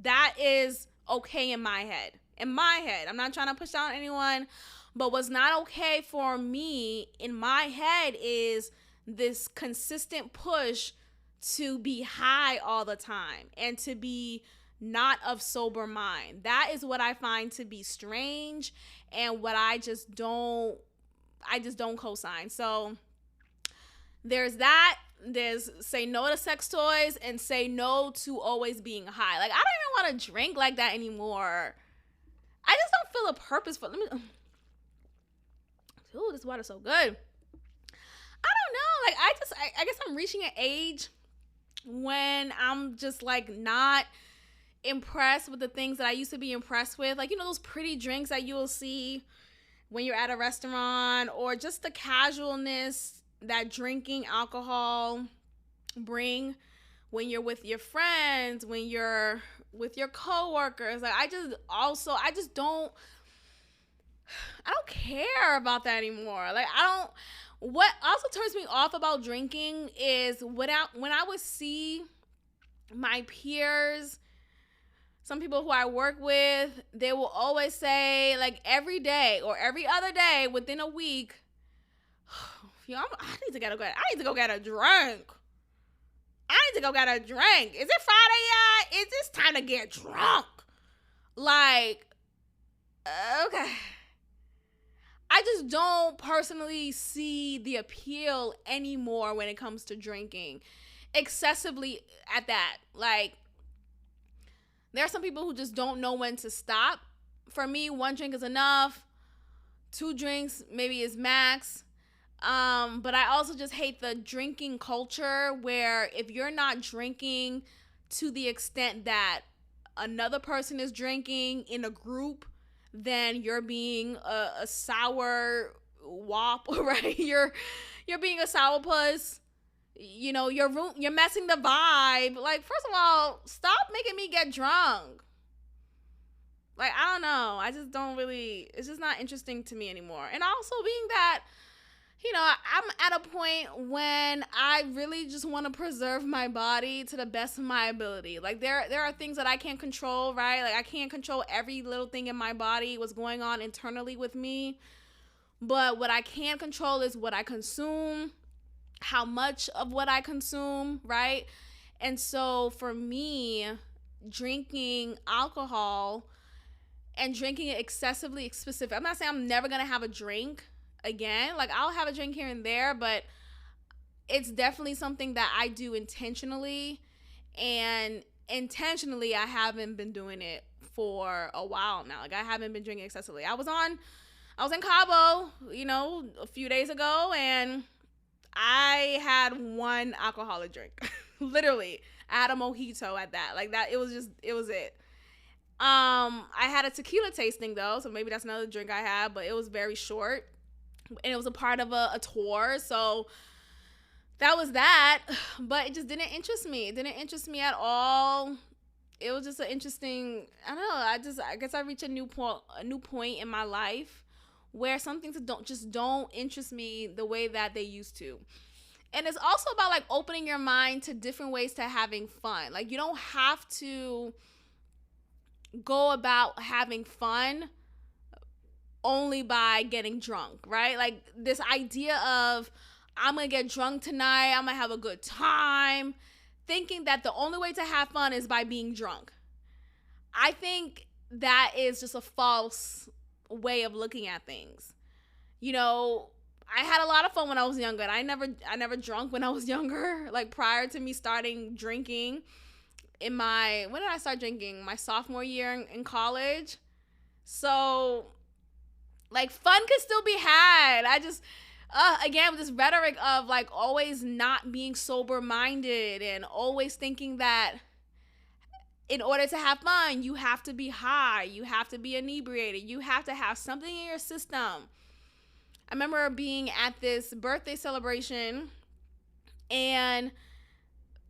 That is okay in my head. I'm not trying to push down anyone, but what's not okay for me in my head is this consistent push to be high all the time and to be not of sober mind. That is what I find to be strange, and what I just don't co-sign. So there's that. There's say no to sex toys, and say no to always being high. Like, I don't even want to drink like that anymore. I just don't feel a purpose for. Ooh, this water's so good. I don't know. Like, I guess I'm reaching an age when I'm just like not impressed with the things that I used to be impressed with. Like, those pretty drinks that you will see when you're at a restaurant, or just the casualness that drinking alcohol bring when you're with your friends, when you're with your coworkers. Like, I don't care about that anymore. Like, what also turns me off about drinking is when I would see my peers, some people who I work with, they will always say, like, every day or every other day within a week, I need to go get a drink. Is it Friday yet? Is this time to get drunk? Like, okay. I just don't personally see the appeal anymore when it comes to drinking. Excessively at that. Like, there are some people who just don't know when to stop. For me, 1 drink is enough. 2 drinks maybe is max. But I also just hate the drinking culture where if you're not drinking to the extent that another person is drinking in a group, then you're being a sour wop, right? You're being a sourpuss. You're messing the vibe. Like, first of all, stop making me get drunk. Like, I don't know. I just don't really, it's just not interesting to me anymore. And also being that, I'm at a point when I really just want to preserve my body to the best of my ability. Like, there are things that I can't control, right? Like, I can't control every little thing in my body, what's going on internally with me. But what I can control is what I consume, how much of what I consume, right? And so for me, drinking alcohol and drinking it excessively specific, I'm not saying I'm never going to have a drink again. Like, I'll have a drink here and there, but it's definitely something that I do intentionally, and intentionally I haven't been doing it for a while now. Like, I haven't been drinking excessively. I was in Cabo, a few days ago, and I had 1 alcoholic drink. Literally, I had a mojito at that. Like, that, it was it. I had a tequila tasting though, so maybe that's another drink I had, but it was very short. And it was a part of a tour, so that was that. But it just didn't interest me. It didn't interest me at all. It was just an interesting, I don't know, I guess I reached a new point in my life where some things don't interest me the way that they used to. And it's also about, like, opening your mind to different ways to having fun. Like, you don't have to go about having fun only by getting drunk, right? Like, this idea of, I'm gonna get drunk tonight, I'm gonna have a good time, thinking that the only way to have fun is by being drunk. I think that is just a false way of looking at things. I had a lot of fun when I was younger. I never drunk when I was younger. Like, prior to me starting drinking when did I start drinking? My sophomore year in college. So, like, fun could still be had. I just, again, with this rhetoric of, like, always not being sober-minded and always thinking that in order to have fun, you have to be high, you have to be inebriated, you have to have something in your system. I remember being at this birthday celebration, and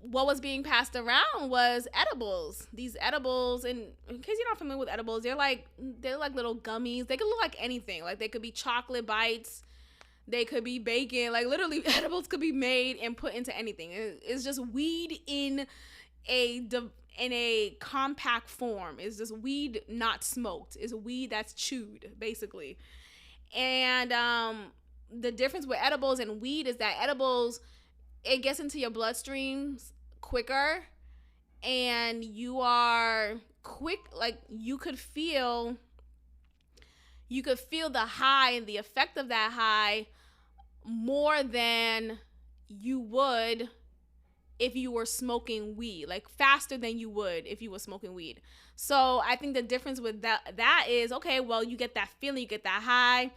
what was being passed around was edibles. These edibles, and in case you're not familiar with edibles, they're like little gummies. They could look like anything. Like, they could be chocolate bites, they could be bacon. Like, literally, edibles could be made and put into anything. It's just weed in a compact form. It's just weed not smoked. It's weed that's chewed, basically. And the difference with edibles and weed is that edibles, it gets into your bloodstreams quicker, and you are quick, like you could feel the high and the effect of that high more than you would if you were smoking weed, like faster than you would if you were smoking weed. So I think the difference with that is, okay, well, you get that feeling, you get that high.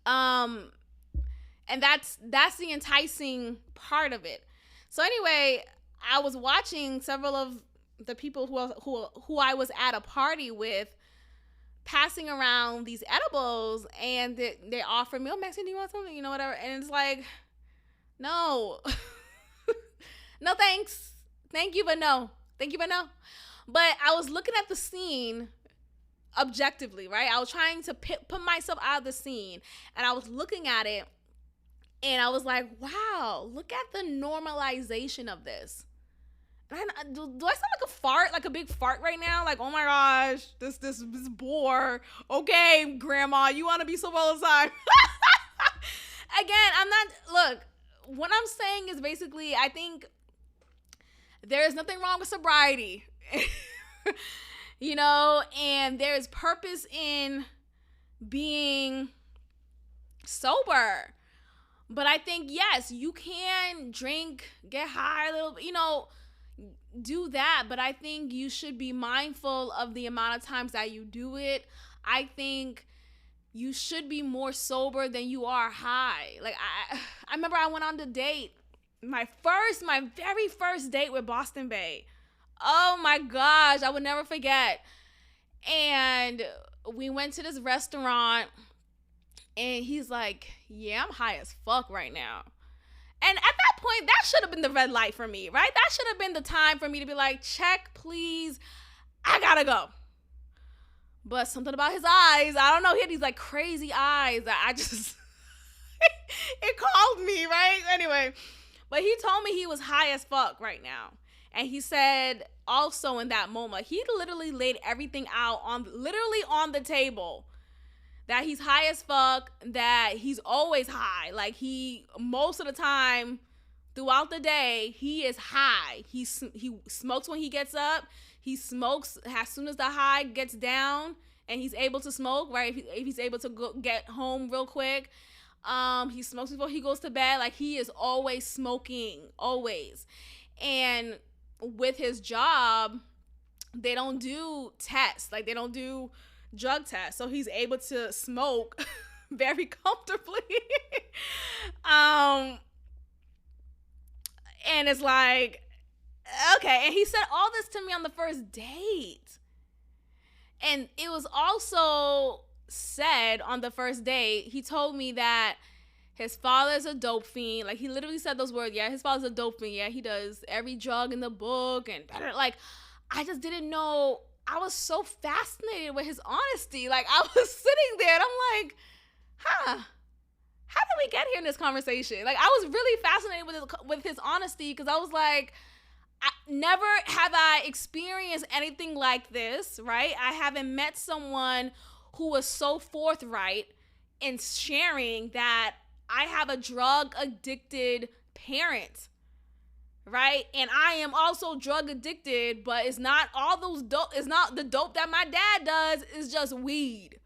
And that's the enticing part of it. So anyway, I was watching several of the people who I was at a party with passing around these edibles, and they offered me, oh, Maxine, do you want something? You know, whatever. And it's like, no. No, thanks. Thank you, but no. Thank you, but no. But I was looking at the scene objectively, right? I was trying to put myself out of the scene, and I was looking at it, and I was like, wow, look at the normalization of this. And do I sound like a fart, like a big fart right now? Like, oh my gosh, this bore. Okay, grandma, you want to be so well aside. Again, I'm not, look, what I'm saying is basically, I think there is nothing wrong with sobriety. You know, and there's purpose in being sober. But I think, yes, you can drink, get high a little, you know, do that. But I think you should be mindful of the amount of times that you do it. I think you should be more sober than you are high. Like, I remember I went on the date, my very first date with Boston Bay. Oh my gosh, I would never forget. And we went to this restaurant, and he's like, yeah, I'm high as fuck right now. And at that point, that should have been the red light for me, right? That should have been the time for me to be like, check, please, I gotta go. But something about his eyes, I don't know, he had these like crazy eyes that I just, it called me, right? Anyway, but he told me he was high as fuck right now. And he said also in that moment, he literally laid everything out on the table. That he's high as fuck, that he's always high. Like, most of the time throughout the day, he is high. He smokes when he gets up. He smokes as soon as the high gets down and he's able to smoke, right? If he's able to get home real quick. He smokes before he goes to bed. Like, he is always smoking, always. And with his job, they don't do tests. Like, they don't do drug tests. So he's able to smoke very comfortably. And it's like, okay. And he said all this to me on the first date. And it was also said on the first date, he told me that his father's a dope fiend. Like, he literally said those words. Yeah, his father's a dope fiend. Yeah, he does every drug in the book. And like, I just didn't know. I was so fascinated with his honesty. Like, I was sitting there and I'm like, how did we get here in this conversation? Like, I was really fascinated with his honesty, because I was like, never have I experienced anything like this, right? I haven't met someone who was so forthright in sharing that I have a drug addicted parent, right? And I am also drug addicted, but it's not all those dope. It's not the dope that my dad does. It's just weed.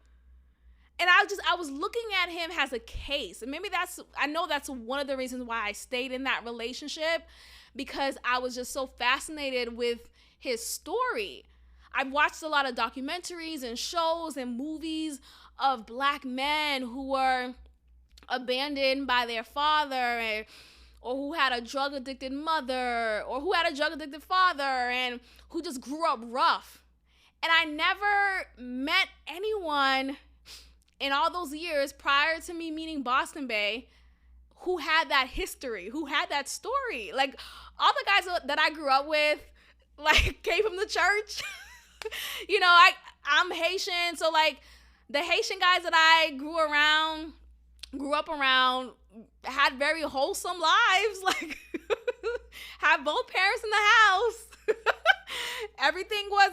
And I was looking at him as a case. And maybe I know that's one of the reasons why I stayed in that relationship, because I was just so fascinated with his story. I've watched a lot of documentaries and shows and movies of Black men who were abandoned by their father, or who had a drug addicted mother, or who had a drug addicted father, and who just grew up rough. And I never met anyone in all those years prior to me meeting Boston Bay who had that history, who had that story. Like, all the guys that I grew up with, like, came from the church. You know, I'm Haitian, so like the Haitian guys that I grew up around had very wholesome lives, like had both parents in the house. Everything was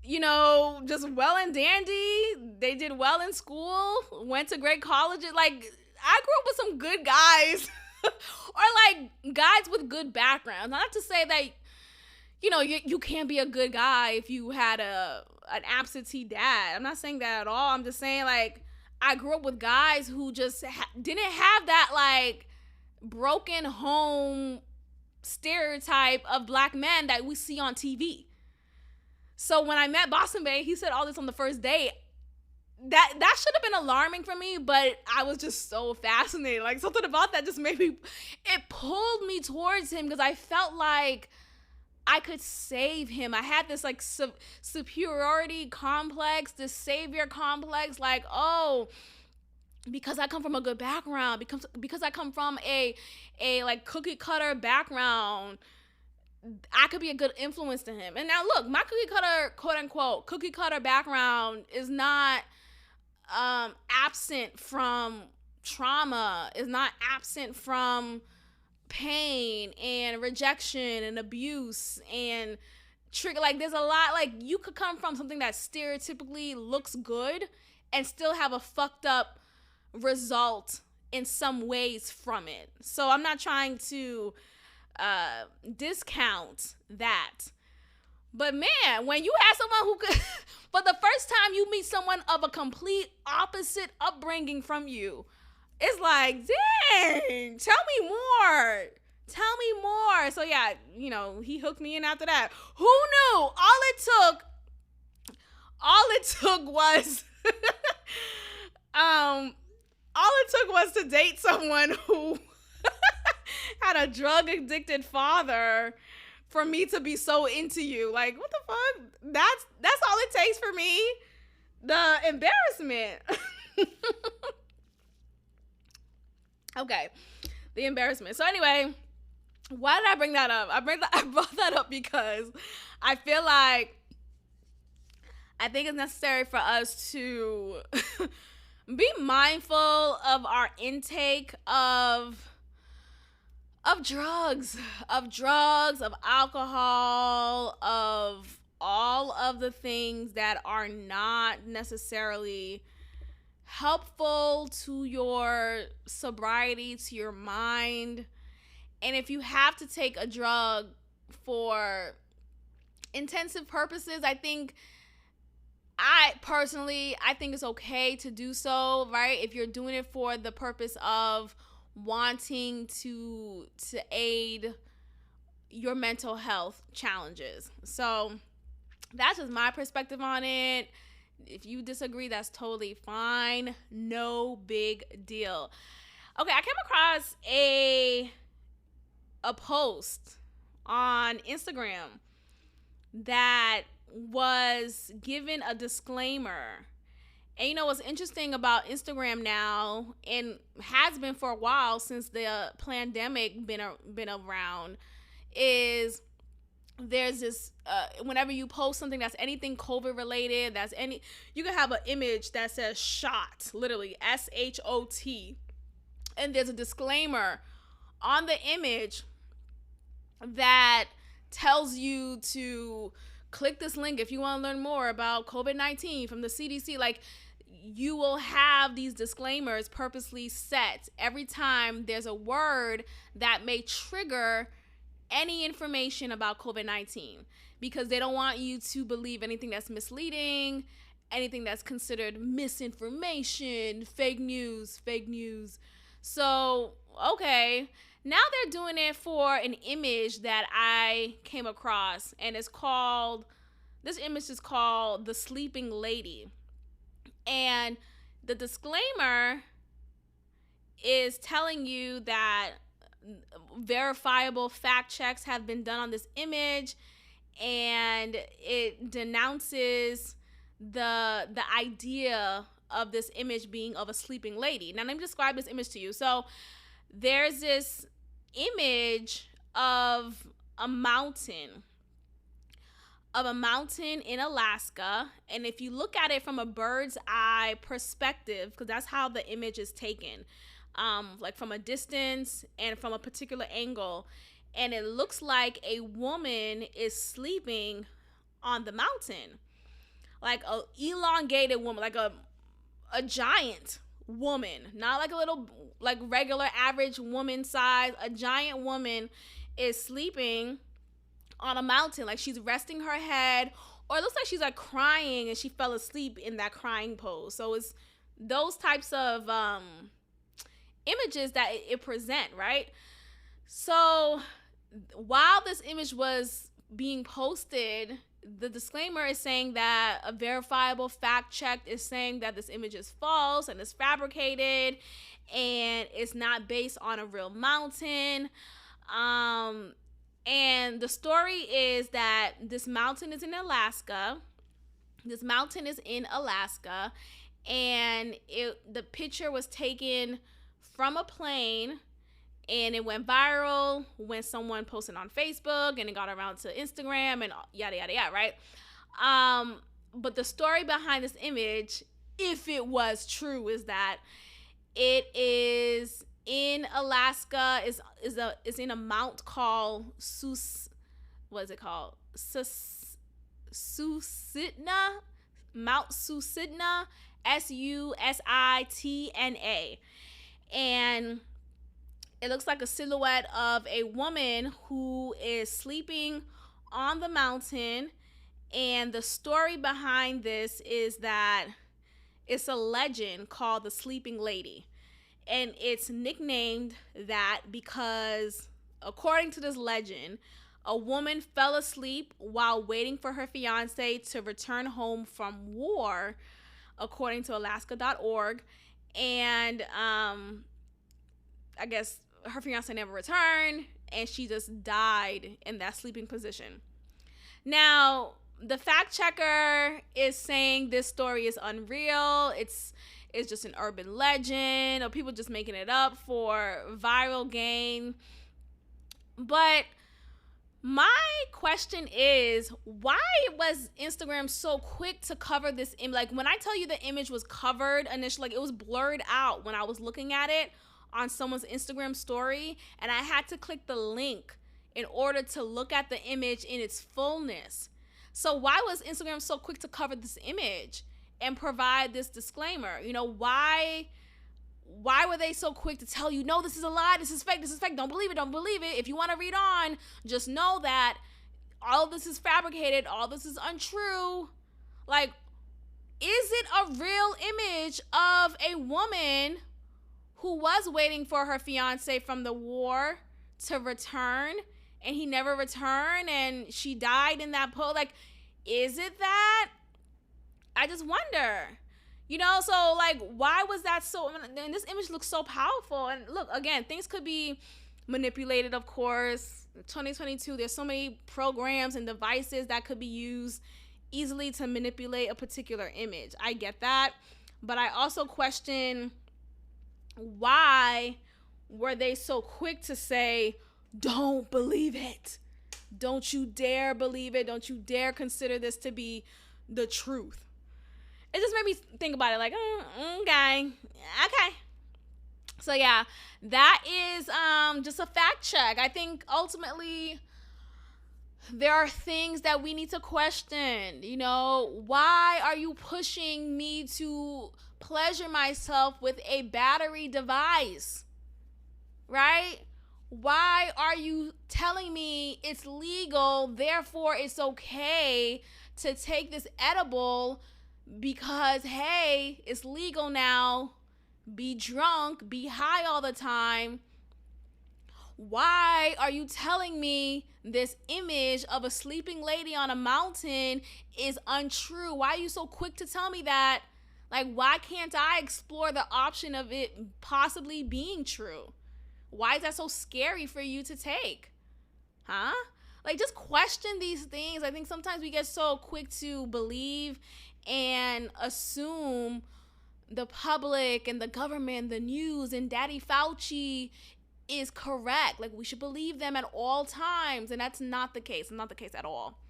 you know, just well and dandy. They did well in school, went to great colleges. Like, I grew up with some good guys. or like guys with good backgrounds. Not to say that you can't be a good guy if you had an absentee dad. I'm not saying that at all. I'm just saying like I grew up with guys who just didn't have that like broken home stereotype of black men that we see on TV. So when I met Boston Bay, he said all this on the first date. That should have been alarming for me, but I was just so fascinated. Like something about that just made me, it pulled me towards him because I felt like I could save him. I had this like superiority complex, this savior complex, like, oh, because I come from a good background, because I come from a like cookie cutter background, I could be a good influence to him. And now look, my cookie cutter, quote unquote, cookie cutter background is not absent from trauma, is not absent from pain and rejection and abuse and trigger. Like there's a lot, like you could come from something that stereotypically looks good and still have a fucked up result in some ways from it. So I'm not trying to discount that. But man, when you have someone who could, for the first time you meet someone of a complete opposite upbringing from you, it's like, dang, tell me more. Tell me more. So yeah, he hooked me in after that. Who knew? All it took was to date someone who had a drug addicted father for me to be so into you. Like, what the fuck? That's all it takes for me. The embarrassment. Okay. The embarrassment. So anyway, why did I bring that up? I brought that up because I feel like I think it's necessary for us to be mindful of our intake of drugs, of alcohol, of all of the things that are not necessarily helpful to your sobriety, to your mind. And if you have to take a drug for intensive purposes, I think it's okay to do so, right? If you're doing it for the purpose of wanting to aid your mental health challenges. So that's just my perspective on it. If you disagree, that's totally fine. No big deal. Okay, I came across a post on Instagram that was given a disclaimer. And what's interesting about Instagram now, and has been for a while since the pandemic been around, is there's this whenever you post something that's anything COVID related, you can have an image that says shot, literally SHOT, and there's a disclaimer on the image that tells you to click this link if you want to learn more about COVID-19 from the CDC. Like, you will have these disclaimers purposely set every time there's a word that may trigger any information about COVID-19, because they don't want you to believe anything that's misleading, anything that's considered misinformation, fake news. So, okay, now they're doing it for an image that I came across, and this image is called The Sleeping Lady. And the disclaimer is telling you that verifiable fact checks have been done on this image, and it denounces the idea of this image being of a sleeping lady. Now, let me describe this image to you. So there's this image of a mountain in Alaska, and if you look at it from a bird's eye perspective, because that's how the image is taken, like from a distance and from a particular angle, and it looks like a woman is sleeping on the mountain, like a elongated woman, like a giant woman, not like a little, like regular average woman size. A giant woman is sleeping on a mountain, like she's resting her head, or it looks like she's like crying and she fell asleep in that crying pose. So it's those types of images that it present, right? So while this image was being posted, the disclaimer is saying that a verifiable fact check is saying that this image is false and is fabricated and it's not based on a real mountain. And the story is that this mountain is in Alaska. And the picture was taken from a plane, and it went viral when someone posted on Facebook, and it got around to Instagram and yada yada yada, right? But the story behind this image, if it was true, is that it is in Alaska, is in a mount called Susitna, Mount Susitna, Susitna, and it looks like a silhouette of a woman who is sleeping on the mountain. And the story behind this is that it's a legend called the Sleeping Lady. And it's nicknamed that because, according to this legend, a woman fell asleep while waiting for her fiance to return home from war, according to Alaska.org. And I guess her fiance never returned, and she just died in that sleeping position. Now, the fact checker is saying this story is unreal. It's just an urban legend, or people just making it up for viral gain. But my question is, why was Instagram so quick to cover this image? Like, when I tell you the image was covered initially, like it was blurred out when I was looking at it on someone's Instagram story, and I had to click the link in order to look at the image in its fullness. So why was Instagram so quick to cover this image and provide this disclaimer? You know, why were they so quick to tell you, no, this is a lie, this is fake, don't believe it. If you want to read on, just know that all of this is fabricated, all this is untrue. Like, is it a real image of a woman who was waiting for her fiance from the war to return, and he never returned, and she died in that pose? Like, is it that? I just wonder. You know, so like, why was that so? And this image looks so powerful. And look, again, things could be manipulated, of course. 2022, there's so many programs and devices that could be used easily to manipulate a particular image. I get that. But I also question, why were they so quick to say, don't believe it? Don't you dare believe it. Don't you dare consider this to be the truth. It just made me think about it, like, okay. So yeah, that is just a fact check. I think ultimately there are things that we need to question. You know, why are you pushing me to pleasure myself with a battery device? Right? Why are you telling me it's legal, therefore it's okay to take this edible? Because, hey, it's legal now. Be drunk, be high all the time. Why are you telling me this image of a sleeping lady on a mountain is untrue? Why are you so quick to tell me that? Like, why can't I explore the option of it possibly being true? Why is that so scary for you to take? Huh? Like, just question these things. I think sometimes we get so quick to believe and assume the public and the government, the news, and Daddy Fauci is correct. Like, we should believe them at all times. And that's not the case. Not the case at all.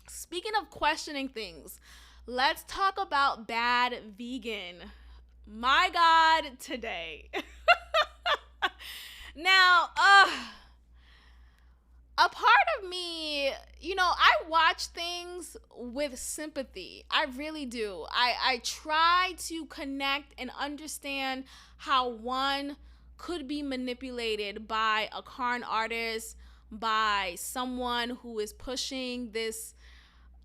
Speaking of questioning things, let's talk about bad vegan. My God, today. Now, a part of me, I watch things with sympathy. I really do. I try to connect and understand how one could be manipulated by a con artist, by someone who is pushing this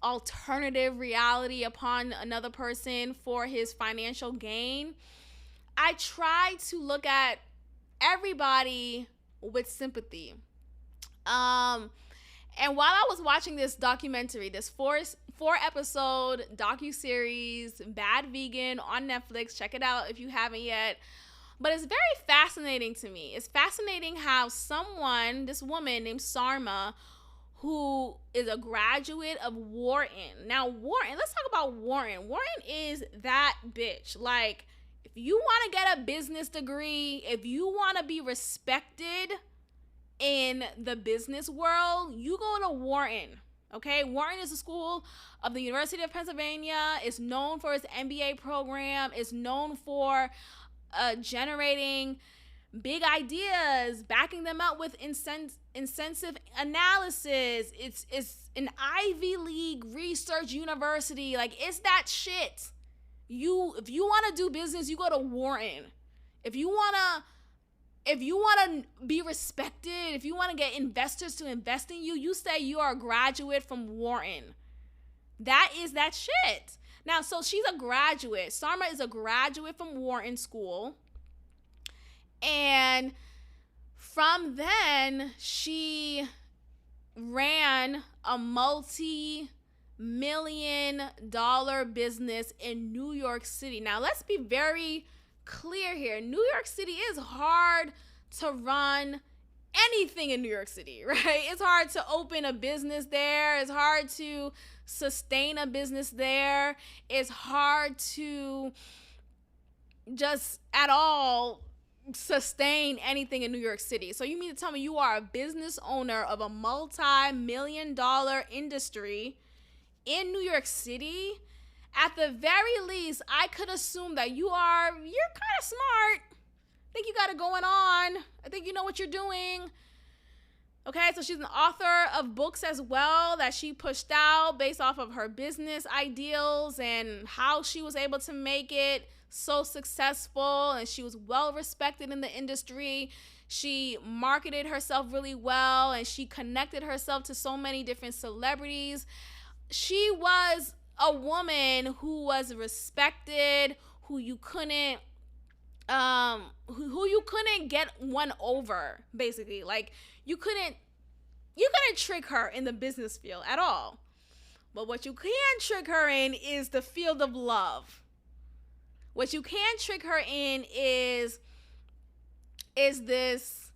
alternative reality upon another person for his financial gain. I try to look at everybody with sympathy. And while I was watching this documentary, this four episode docuseries, Bad Vegan on Netflix, check it out if you haven't yet. But it's very fascinating to me. It's fascinating how this woman named Sarma, who is a graduate of Wharton. Now, Wharton, let's talk about Wharton. Wharton is that bitch. Like, if you want to get a business degree, if you want to be respected in the business world, you go to Wharton. Okay, Wharton is a school of the University of Pennsylvania. It's known for its MBA program. It's known for generating big ideas, backing them up with incentive analysis. It's an Ivy League research university. Like, it's that shit. If you want to do business, you go to Wharton. If you want to be respected, if you want to get investors to invest in you, you say you are a graduate from Wharton. That is that shit. Now, so she's a graduate. Sarma is a graduate from Wharton School. And from then, she ran a multi-million-dollar business in New York City. Now, let's be very clear here. New York City is hard to run anything in New York City, right? It's hard to open a business there. It's hard to sustain a business there. It's hard to just at all sustain anything in New York City. So you mean to tell me you are a business owner of a multi-million-dollar industry in New York City? At the very least, I could assume that you're kind of smart. I think you got it going on. I think you know what you're doing. Okay, so she's an author of books as well that she pushed out based off of her business ideals and how she was able to make it so successful, and she was well respected in the industry. She marketed herself really well, and she connected herself to so many different celebrities. She was a woman who was respected, who you couldn't get one over, basically. Like, you couldn't trick her in the business field at all. But what you can trick her in is the field of love. What you can trick her in is this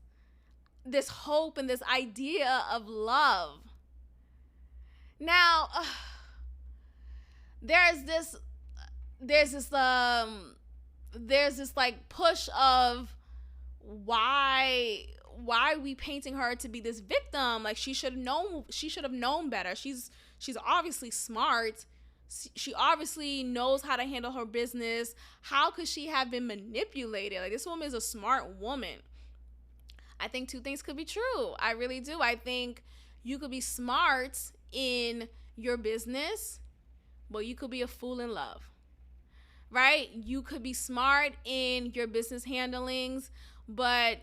hope and this idea of love. Now, there's this like push of why we painting her to be this victim. Like, she should have known better. She's obviously smart. She obviously knows how to handle her business. How could she have been manipulated? Like, this woman is a smart woman. I think two things could be true. I really do. I think you could be smart in your business, but you could be a fool in love, right? You could be smart in your business handlings, but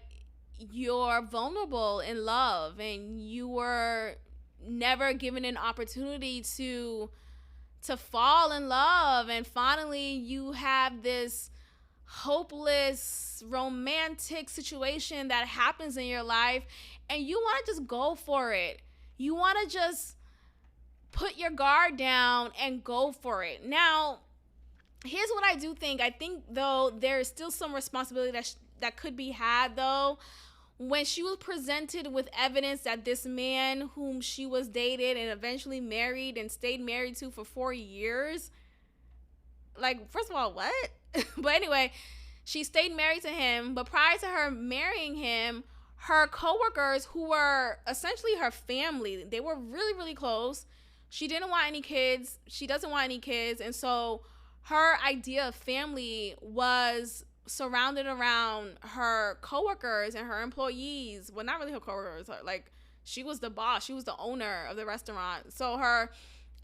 you're vulnerable in love, and you were never given an opportunity to fall in love, and finally you have this hopeless romantic situation that happens in your life, and you want to just go for it. You want to just put your guard down and go for it. Now, here's what I do think. I think, though, there is still some responsibility that could be had, though. When she was presented with evidence that this man whom she was dated and eventually married and stayed married to for 4 years, like, first of all, what? But anyway, she stayed married to him, but prior to her marrying him, her coworkers, who were essentially her family, they were really, really close. She didn't want any kids. She doesn't want any kids. And so her idea of family was surrounded around her coworkers and her employees. Well, not really her coworkers. Like, She was the boss. She was the owner of the restaurant. So her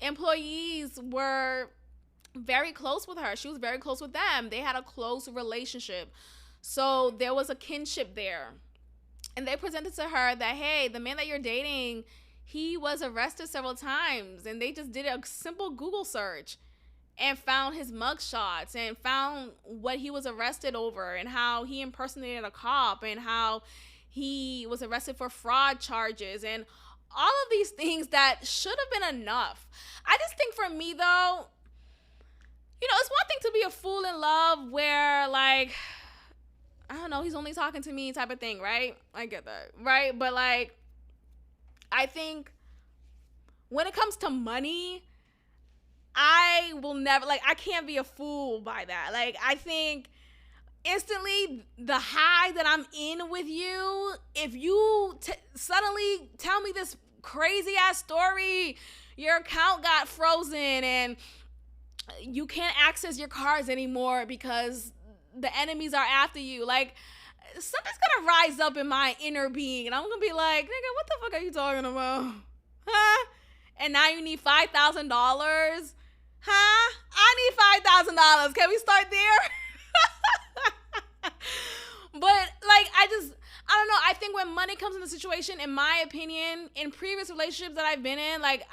employees were very close with her. She was very close with them. They had a close relationship. So there was a kinship there. And they presented to her that, hey, the man that you're dating, he was arrested several times. And they just did a simple Google search and found his mugshots and found what he was arrested over and how he impersonated a cop and how he was arrested for fraud charges and all of these things that should have been enough. I just think for me, though, it's one thing to be a fool in love where, like, I don't know, he's only talking to me type of thing, right? I get that, right? But, like, I think when it comes to money, I will never, like, I can't be a fool by that. Like, I think instantly the high that I'm in with you, if you suddenly tell me this crazy ass story, your account got frozen and you can't access your cards anymore because the enemies are after you, like, something's gonna rise up in my inner being and I'm gonna be like, nigga, what the fuck are you talking about? Huh? And now you need $5,000? Huh? I need $5,000. Can we start there? But, like, I don't know. I think when money comes in the situation, in my opinion, in previous relationships that I've been in, like,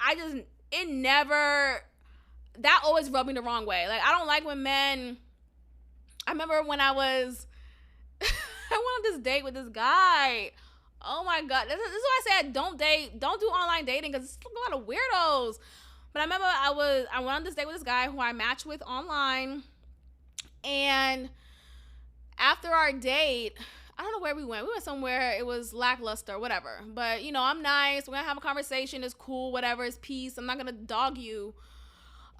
that always rubbed me the wrong way. Like, I don't like when men, I remember when I went on this date with this guy. Oh my God. This is why I said don't do online dating, because it's a lot of weirdos. But I remember I went on this date with this guy who I matched with online, and after our date, I don't know where we went. We went somewhere. It was lackluster, whatever. But, I'm nice. We're going to have a conversation. It's cool, whatever. It's peace. I'm not going to dog you.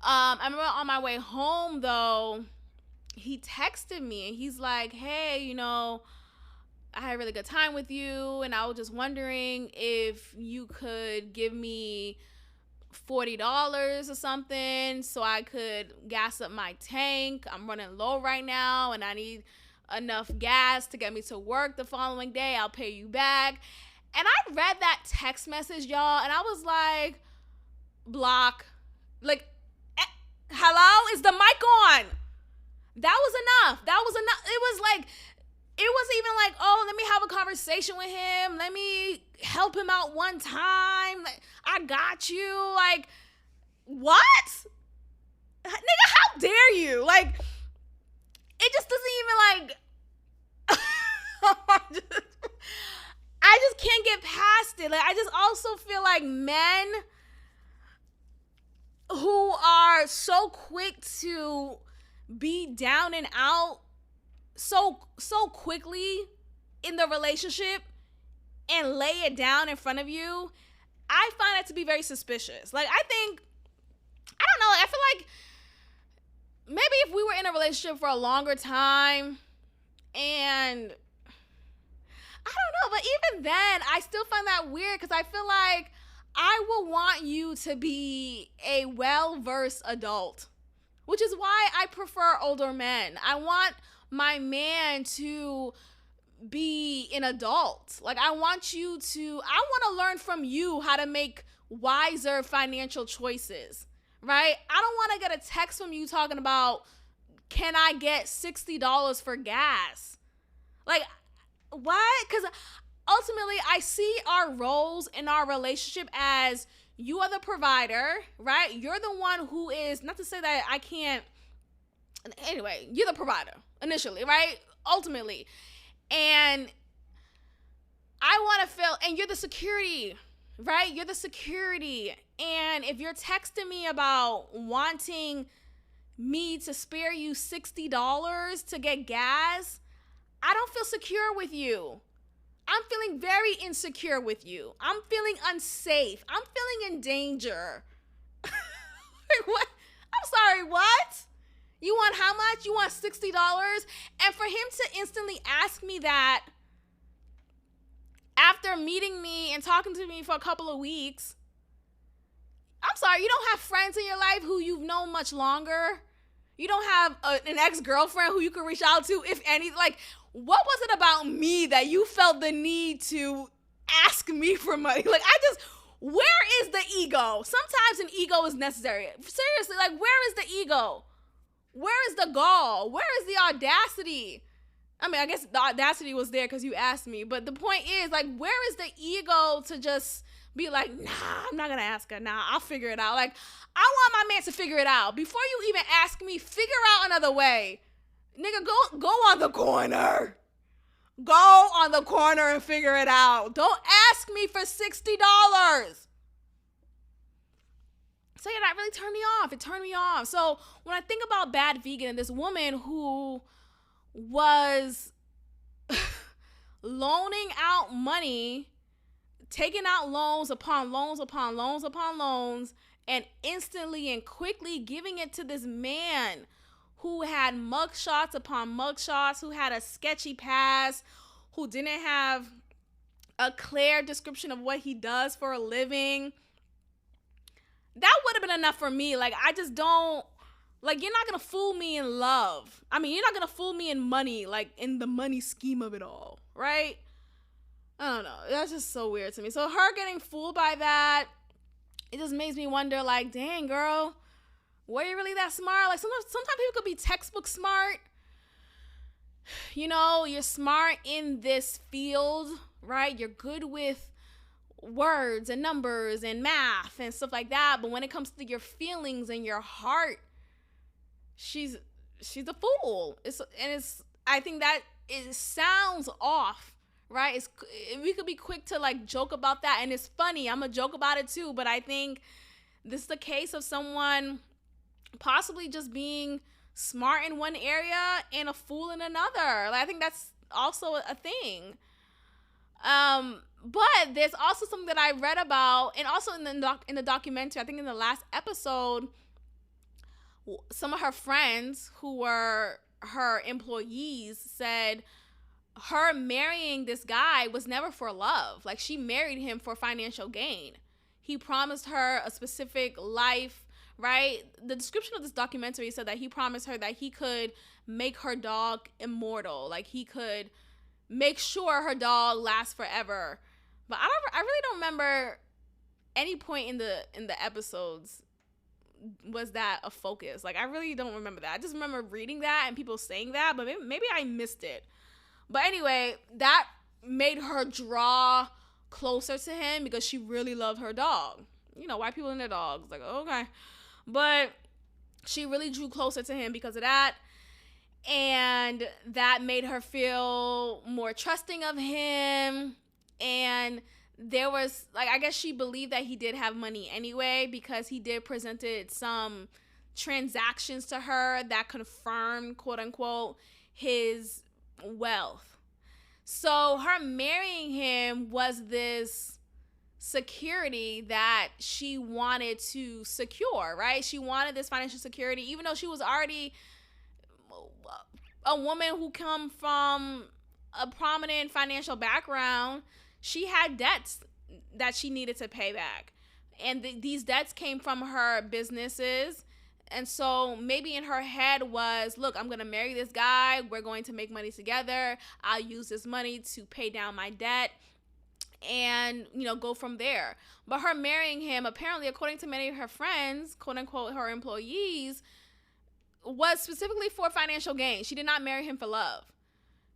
I remember on my way home, though, he texted me, and he's like, hey, I had a really good time with you, and I was just wondering if you could give me $40 or something so I could gas up my tank. I'm running low right now, and I need enough gas to get me to work the following day. I'll pay you back. And I read that text message, y'all, and I was like, block. Like, hello? Is the mic on? That was enough. It was even like, oh, let me have a conversation with him. Let me help him out one time. Like, I got you. Like, what? Nigga, how dare you? Like, it just doesn't even, like, I just can't get past it. Like, I just also feel like men who are so quick to be down and out so quickly in the relationship and lay it down in front of you, I find that to be very suspicious. Like, I don't know, I feel like maybe if we were in a relationship for a longer time, and I don't know, but even then, I still find that weird, because I feel like I will want you to be a well-versed adult, which is why I prefer older men. I want my man to be an adult. Like, I want to learn from you how to make wiser financial choices, right? I don't want to get a text from you talking about, can I get $60 for gas? Like, what? Because ultimately, I see our roles in our relationship as, you are the provider, right? You're the one who is, not to say that I can't, anyway, you're the provider initially, right? Ultimately. And I want to feel, and you're the security, right? You're the security. And if you're texting me about wanting me to spare you $60 to get gas, I don't feel secure with you. I'm feeling very insecure with you. I'm feeling unsafe. I'm feeling in danger. What? I'm sorry, what? You want how much? You want $60? And for him to instantly ask me that after meeting me and talking to me for a couple of weeks, I'm sorry, you don't have friends in your life who you've known much longer? You don't have an ex-girlfriend who you can reach out to, if any? Like, what was it about me that you felt the need to ask me for money. Like, where is the ego? Sometimes an ego is necessary. Seriously, like, where is the ego? Where is the gall? Where is the audacity? I mean, I guess the audacity was there because you asked me. But the point is, like, where is the ego to just be like, nah, I'm not going to ask her. Nah, I'll figure it out. Like, I want my man to figure it out. Before you even ask me, figure out another way. Nigga, go on the corner. Go on the corner and figure it out. Don't ask me for $60. So yeah, that really turned me off. It turned me off. So when I think about Bad Vegan and this woman who was loaning out money, taking out loans upon loans upon loans upon loans, and instantly and quickly giving it to this man who had mugshots upon mugshots, who had a sketchy past, who didn't have a clear description of what he does for a living. That would have been enough for me. Like, I just don't, like, you're not going to fool me in love. I mean, you're not going to fool me in money, like, in the money scheme of it all, right? I don't know. That's just so weird to me. So her getting fooled by that, it just makes me wonder, like, dang, girl, were you really that smart? Like, sometimes people could be textbook smart. You know, you're smart in this field, right? You're good with words and numbers and math and stuff like that. But when it comes to your feelings and your heart, she's a fool. I think that it sounds off, right? We could be quick to like joke about that, and it's funny. I'm a joke about it too, but I think this is the case of someone possibly just being smart in one area and a fool in another. Like, I think that's also a thing. But there's also something that I read about, and also in the documentary, I think in the last episode, some of her friends who were her employees said her marrying this guy was never for love. Like, she married him for financial gain. He promised her a specific life, right? The description of this documentary said that he promised her that he could make her dog immortal. Like, he could make sure her dog lasts forever. But I really don't remember any point in the episodes was that a focus. Like, I really don't remember that. I just remember reading that and people saying that, but maybe I missed it. But anyway, that made her draw closer to him because she really loved her dog. You know, white people and their dogs. Like, okay. But she really drew closer to him because of that. And that made her feel more trusting of him. And there was, like, I guess she believed that he did have money anyway because he did presented some transactions to her that confirmed, quote unquote, his wealth. So her marrying him was this security that she wanted to secure, right? She wanted this financial security, even though she was already a woman who come from a prominent financial background. She had debts that she needed to pay back. And these debts came from her businesses. And so maybe in her head was, look, I'm going to marry this guy. We're going to make money together. I'll use this money to pay down my debt and, you know, go from there. But her marrying him, apparently, according to many of her friends, quote unquote, her employees, was specifically for financial gain. She did not marry him for love.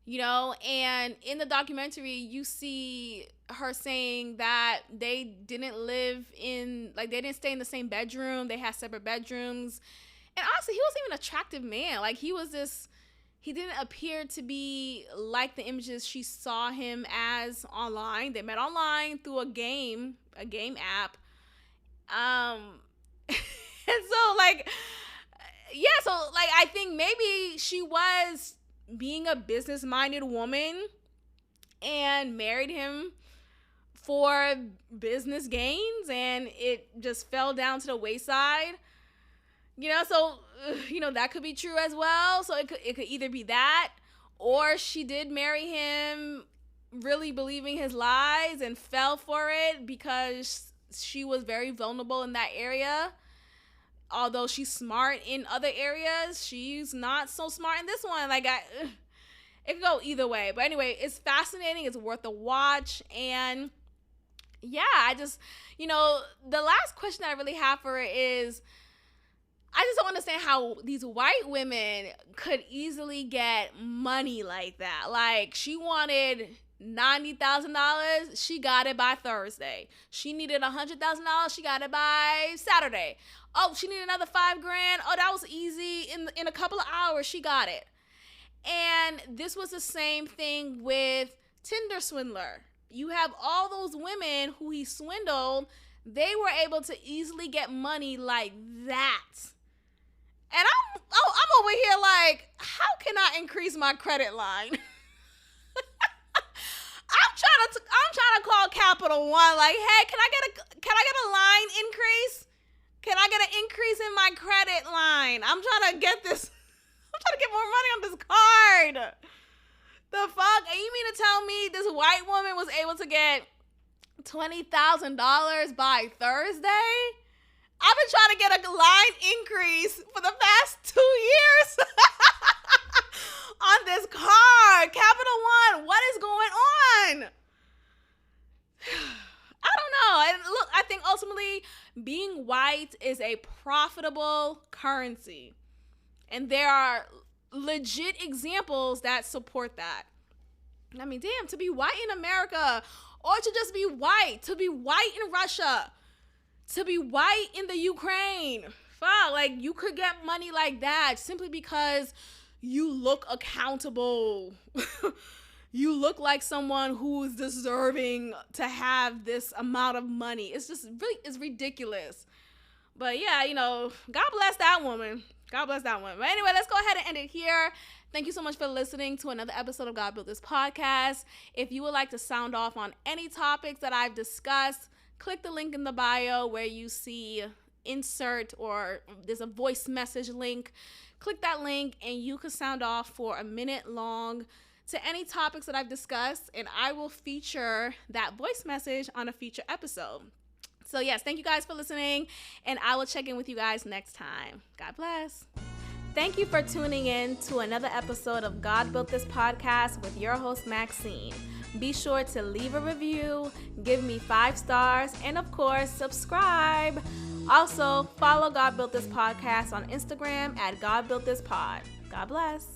You know, and in the documentary, you see her saying that they didn't live in, like, they didn't stay in the same bedroom. They had separate bedrooms. And honestly, he wasn't even an attractive man. Like, he didn't appear to be like the images she saw him as online. They met online through a game app. And so, like, yeah, so, like, I think maybe she was being a business-minded woman and married him for business gains, and it just fell down to the wayside. You know, so, you know, that could be true as well. So it could either be that, or she did marry him really believing his lies and fell for it because she was very vulnerable in that area. Although she's smart in other areas, she's not so smart in this one. Like, it could go either way. But anyway, it's fascinating. It's worth a watch. And yeah, I just, the last question I really have for her is, I just don't understand how these white women could easily get money like that. Like, she wanted $90,000, she got it by Thursday. She needed $100,000, she got it by Saturday. Oh, she needed another $5,000. Oh, that was easy. In a couple of hours, she got it. And this was the same thing with Tinder swindler. You have all those women who he swindled. They were able to easily get money like that. And I'm over here like, how can I increase my credit line? I'm trying to call Capital One like, hey, can I get a line increase? Can I get an increase in my credit line? I'm trying to get more money on this card. The fuck? And you mean to tell me this white woman was able to get $20,000 by Thursday? I've been trying to get a line increase for the past 2 years on this card. Capital One, what is going on? I don't know. And look, I think ultimately being white is a profitable currency. And there are legit examples that support that. I mean, damn, to be white in America, or to just be white, to be white in Russia, to be white in the Ukraine. Fuck, like, you could get money like that simply because you look accountable. You look like someone who is deserving to have this amount of money. It's just really, it's ridiculous. But yeah, God bless that woman. God bless that one. But anyway, let's go ahead and end it here. Thank you so much for listening to another episode of God Built This Podcast. If you would like to sound off on any topics that I've discussed, click the link in the bio where you see insert, or there's a voice message link. Click that link and you can sound off for a minute long to any topics that I've discussed, and I will feature that voice message on a future episode. So yes, thank you guys for listening, and I will check in with you guys next time. God bless. Thank you for tuning in to another episode of God Built This Podcast with your host, Maxine. Be sure to leave a review, give me 5 stars, and of course, subscribe. Also, follow God Built This Podcast on Instagram at God Built This Pod. God bless.